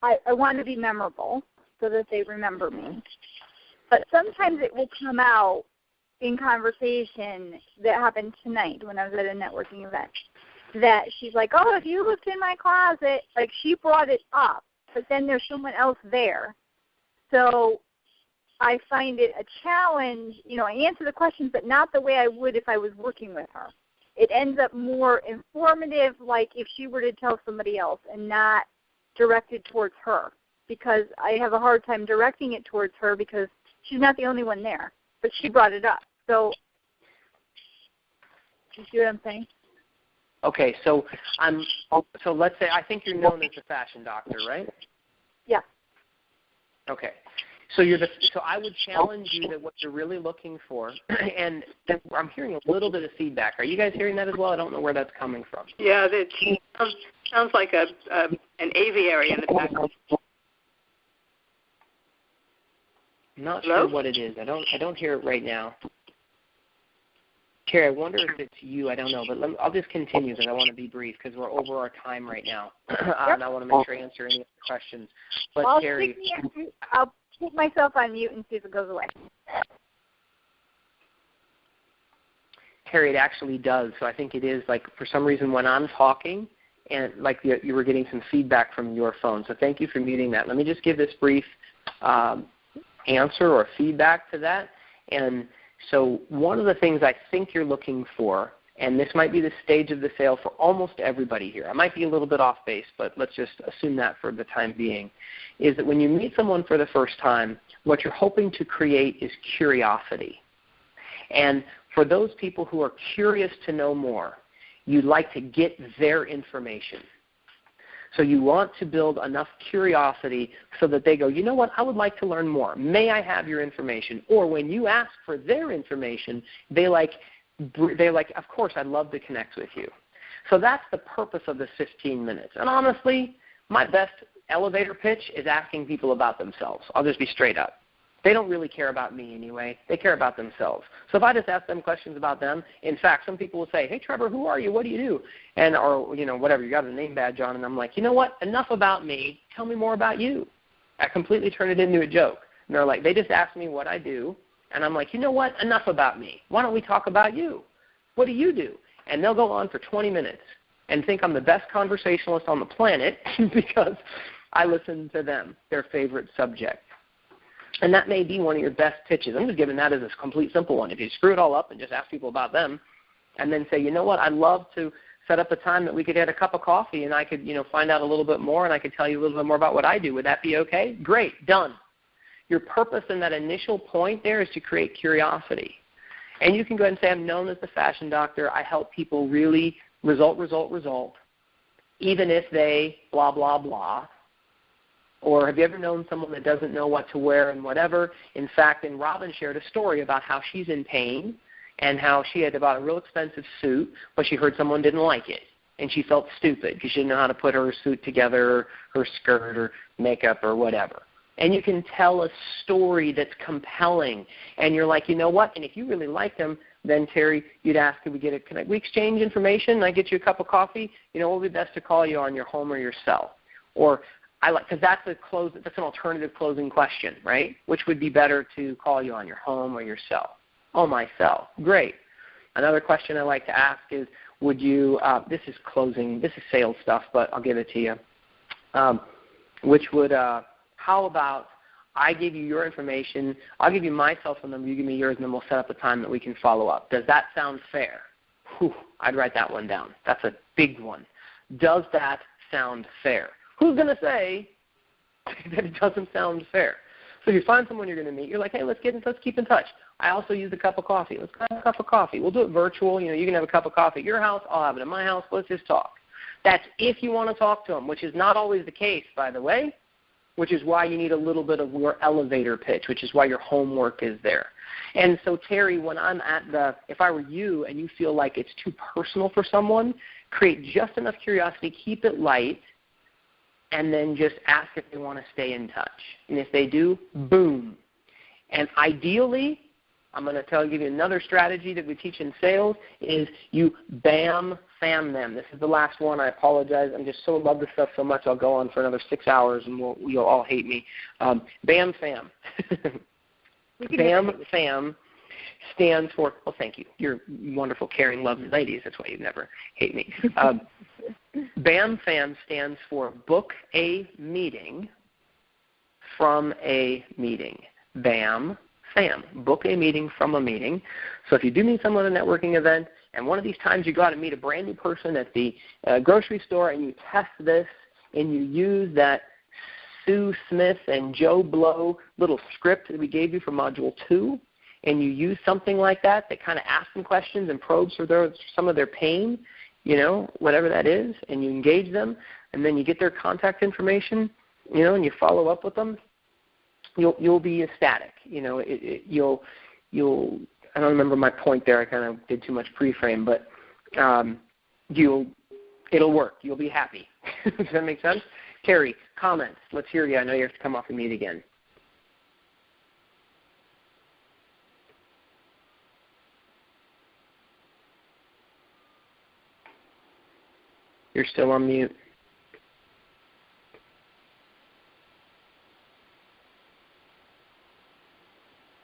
I want to be memorable so that they remember me. But sometimes it will come out in conversation that happened tonight when I was at a networking event, that she's like, oh, if you looked in my closet, like she brought it up, but then there's someone else there. So I find it a challenge. I answer the questions, but not the way I would if I was working with her. It ends up more informative, like if she were to tell somebody else and not directed towards her, because I have a hard time directing it towards her because she's not the only one there, but she brought it up. So you see what I'm saying? Okay, so let's say, I think you're known as a fashion doctor, right? Yeah. Okay. So so I would challenge you that what you're really looking for, and I'm hearing a little bit of feedback. Are you guys hearing that as well? I don't know where that's coming from. Yeah, it sounds like an aviary in the back. I'm not sure what it is. I don't hear it right now. Terry, I wonder if it's you. I don't know, but I'll just continue because I want to be brief because we're over our time right now, and I want to make sure I answer any of the questions. But Terry, I'll put myself on mute and see if it goes away. Terry, it actually does. So I think it is like for some reason when I'm talking and like you were getting some feedback from your phone. So thank you for muting that. Let me just give this brief answer or feedback to that. And so one of the things I think you're looking for, and this might be the stage of the sale for almost everybody here. I might be a little bit off base, but let's just assume that for the time being, is that when you meet someone for the first time, what you're hoping to create is curiosity. And for those people who are curious to know more, you'd like to get their information. So you want to build enough curiosity so that they go, you know what, I would like to learn more. May I have your information? Or when you ask for their information, they're like, of course, I'd love to connect with you. So that's the purpose of this 15 minutes. And honestly, my best elevator pitch is asking people about themselves. I'll just be straight up. They don't really care about me anyway. They care about themselves. So if I just ask them questions about them, in fact, some people will say, hey, Trevor, who are you? What do you do? And or, whatever, you got a name badge on, and I'm like, you know what? Enough about me. Tell me more about you. I completely turn it into a joke. And they're like, they just ask me what I do, and I'm like, you know what? Enough about me. Why don't we talk about you? What do you do? And they'll go on for 20 minutes and think I'm the best conversationalist on the planet because I listen to them, their favorite subject. And that may be one of your best pitches. I'm just giving that as a complete simple one. If you screw it all up and just ask people about them and then say, you know what, I'd love to set up a time that we could get a cup of coffee and I could, find out a little bit more and I could tell you a little bit more about what I do. Would that be okay? Great, done. Your purpose in that initial point there is to create curiosity. And you can go ahead and say, I'm known as the fashion doctor. I help people really result, even if they blah, blah, blah. Or have you ever known someone that doesn't know what to wear and whatever? In fact, and Robin shared a story about how she's in pain and how she had bought a real expensive suit, but she heard someone didn't like it. And she felt stupid because she didn't know how to put her suit together, her skirt or makeup or whatever. And you can tell a story that's compelling. And you're like, you know what? And if you really like them, then, Terry, you'd ask, can we exchange information and I get you a cup of coffee? What would be best to call you on your home or your cell? Or because that's an alternative closing question, right? Which would be better to call you on your home or your cell? Oh, my cell. Great. Another question I like to ask is, would you, this is sales stuff, but I'll give it to you, how about I give you your information, I'll give you my cell phone number, you give me yours, and then we'll set up a time that we can follow up. Does that sound fair? Whew, I'd write that one down. That's a big one. Does that sound fair? Who's going to say that it doesn't sound fair? So if you find someone you're going to meet, you're like, hey, let's keep in touch. I also use a cup of coffee. Let's have a cup of coffee. We'll do it virtual. You can have a cup of coffee at your house. I'll have it at my house. Let's just talk. That's if you want to talk to them, which is not always the case, by the way, which is why you need a little bit of your elevator pitch, which is why your homework is there. And so, Terry, when I'm if I were you and you feel like it's too personal for someone, create just enough curiosity, keep it light, and then just ask if they want to stay in touch. And if they do, boom. And ideally, I'm going to give you another strategy that we teach in sales is you BAM FAM them. This is the last one. I apologize. I just love this stuff so much I'll go on for another 6 hours and you'll all hate me. BAM FAM. BAM FAM stands for, well, thank you. You're wonderful, caring, lovely ladies. That's why you never hate me. BAM FAM stands for book a meeting from a meeting. BAM FAM, book a meeting from a meeting. So if you do meet someone at a networking event, and one of these times you go out and meet a brand new person at the grocery store and you test this and you use that Sue Smith and Joe Blow little script that we gave you for Module 2, and you use something like that kind of asks them questions and probes for some of their pain, whatever that is, and you engage them, and then you get their contact information, and you follow up with them, you'll be ecstatic. You'll I don't remember my point there. I kind of did too much pre-frame, but it'll work. You'll be happy. Does that make sense? Terry, comments. Let's hear you. I know you have to come off and meet again. You're still on mute.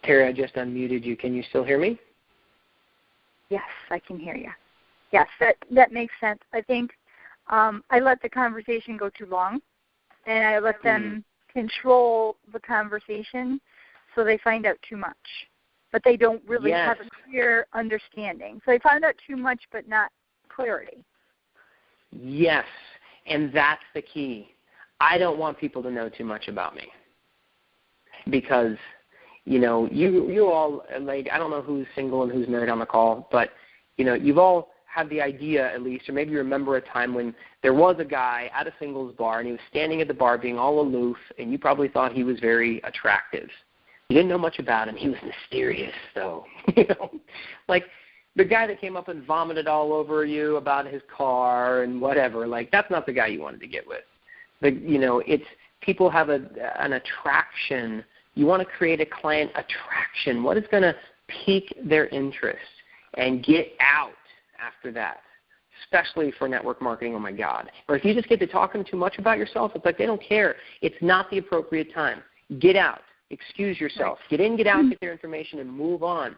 Terry, I just unmuted you. Can you still hear me? Yes, I can hear you. Yes, that makes sense. I think I let the conversation go too long, and I let them control the conversation, so they find out too much. But they don't really have a clear understanding. So they find out too much but not clarity. Yes, and that's the key. I don't want people to know too much about me because, you all, like, I don't know who's single and who's married on the call, but, you've all had the idea at least, or maybe you remember a time when there was a guy at a singles bar and he was standing at the bar being all aloof, and you probably thought he was very attractive. You didn't know much about him. He was mysterious, though. Like the guy that came up and vomited all over you about his car and whatever. Like that's not the guy you wanted to get with. It's people have an attraction. You want to create a client attraction. What is going to pique their interest and get out after that? Especially for network marketing, oh my God. Or if you just get to talking too much about yourself, it's like they don't care. It's not the appropriate time. Get out. Excuse yourself. Get in, get out, get their information, and move on.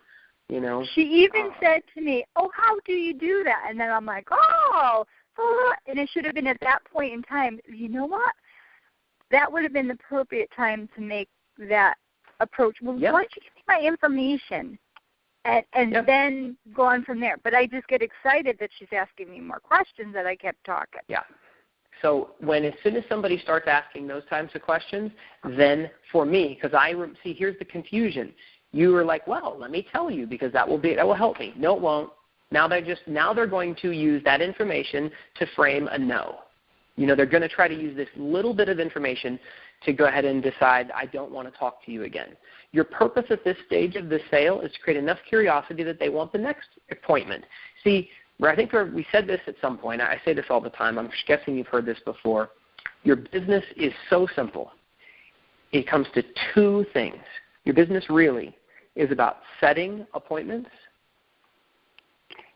She even said to me, "Oh, how do you do that?" And then I'm like, "Oh," and it should have been at that point in time. You know what? That would have been the appropriate time to make that approach. Well, why don't you give me my information, and then go on from there? But I just get excited that she's asking me more questions, that I kept talking. Yeah. So as soon as somebody starts asking those types of questions, then for me, because here's the confusion. You were like, well, let me tell you because that will help me. No, it won't. Now they're going to use that information to frame a no. They're going to try to use this little bit of information to go ahead and decide I don't want to talk to you again. Your purpose at this stage of the sale is to create enough curiosity that they want the next appointment. See, I think we said this at some point. I say this all the time. I'm guessing you've heard this before. Your business is so simple. It comes to two things. Your business really is about setting appointments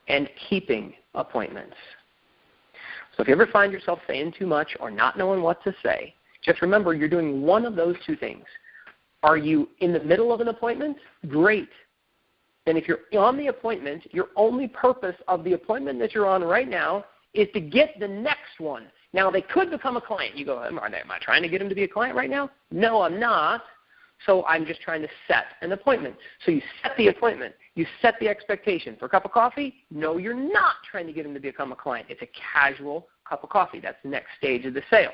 and keeping appointments. So if you ever find yourself saying too much or not knowing what to say, just remember you're doing one of those two things. Are you in the middle of an appointment? Great. Then if you're on the appointment, your only purpose of the appointment that you're on right now is to get the next one. Now, they could become a client. You go, am I trying to get them to be a client right now? No, I'm not. So I'm just trying to set an appointment. So you set the appointment. You set the expectation. For a cup of coffee? No, you're not trying to get them to become a client. It's a casual cup of coffee. That's the next stage of the sale.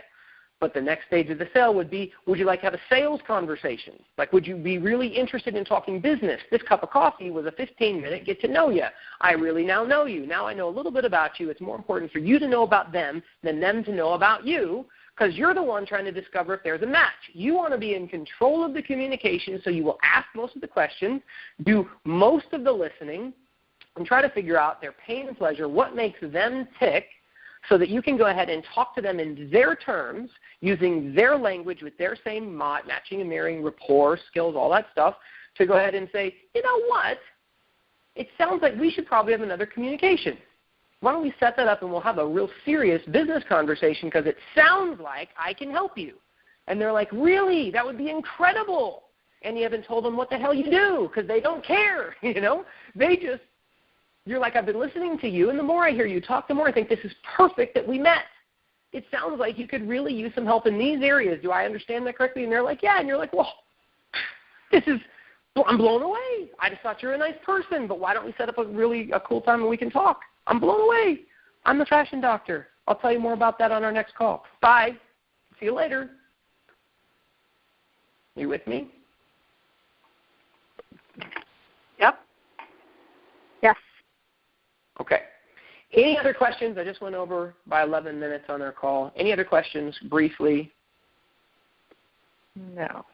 But the next stage of the sale would be, would you like to have a sales conversation? Like, would you be really interested in talking business? This cup of coffee was a 15-minute get to know you. I really now know you. Now I know a little bit about you. It's more important for you to know about them than them to know about you because you're the one trying to discover if there's a match. You want to be in control of the communication, so you will ask most of the questions, do most of the listening, and try to figure out their pain and pleasure, what makes them tick, so that you can go ahead and talk to them in their terms, using their language with their same matching and mirroring rapport, skills, all that stuff, to go ahead and say, you know what, it sounds like we should probably have another communication. Why don't we set that up and we'll have a real serious business conversation because it sounds like I can help you. And they're like, really? That would be incredible. And you haven't told them what the hell you do because they don't care, You're like, I've been listening to you, and the more I hear you talk, the more I think this is perfect that we met. It sounds like you could really use some help in these areas. Do I understand that correctly? And they're like, yeah. And you're like, well, I'm blown away. I just thought you're a nice person, but why don't we set up a cool time and we can talk? I'm blown away. I'm the fashion doctor. I'll tell you more about that on our next call. Bye. See you later. You with me? Yep. Yes. Okay. Any other questions? I just went over by 11 minutes on our call. Any other questions briefly? No.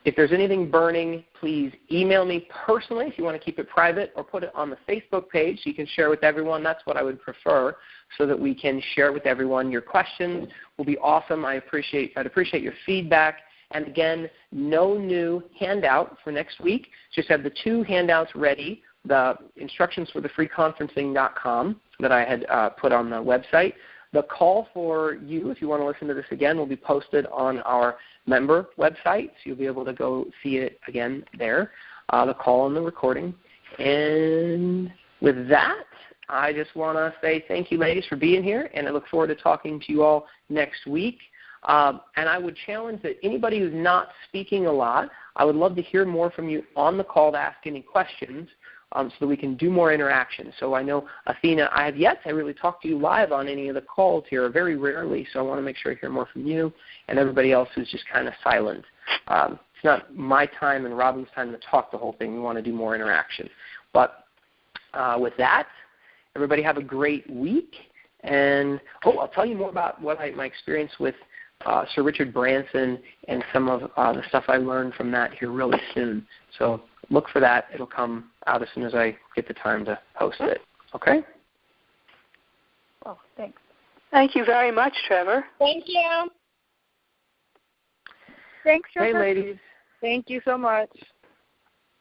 If there's anything burning, please email me personally if you want to keep it private, or put it on the Facebook page so you can share with everyone. That's what I would prefer, so that we can share with everyone. Your questions will be awesome. I'd appreciate your feedback. And again, no new handout for next week. Just have the two handouts ready, the instructions for the freeconferencing.com that I had put on the website. The call for you, if you want to listen to this again, will be posted on our member website, so you'll be able to go see it again there, the call and the recording. And with that, I just want to say thank you, ladies, for being here, and I look forward to talking to you all next week. And I would challenge that anybody who's not speaking a lot, I would love to hear more from you on the call to ask any questions so that we can do more interaction. So I know, Athena, I have yet to really talk to you live on any of the calls here, very rarely, so I want to make sure I hear more from you and everybody else who's just kind of silent. It's not my time and Robin's time to talk the whole thing. We want to do more interaction. But with that, everybody have a great week. And, I'll tell you more about my experience with Sir Richard Branson and some of the stuff I learned from that here really soon. So look for that. It'll come out as soon as I get the time to post it. Okay? Oh, thanks. Thank you very much, Trevor. Thank you. Thanks, Trevor. Hey, ladies. Thank you so much.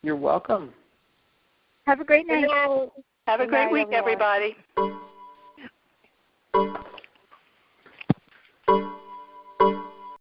You're welcome. Have a great night. Have a great week, everybody.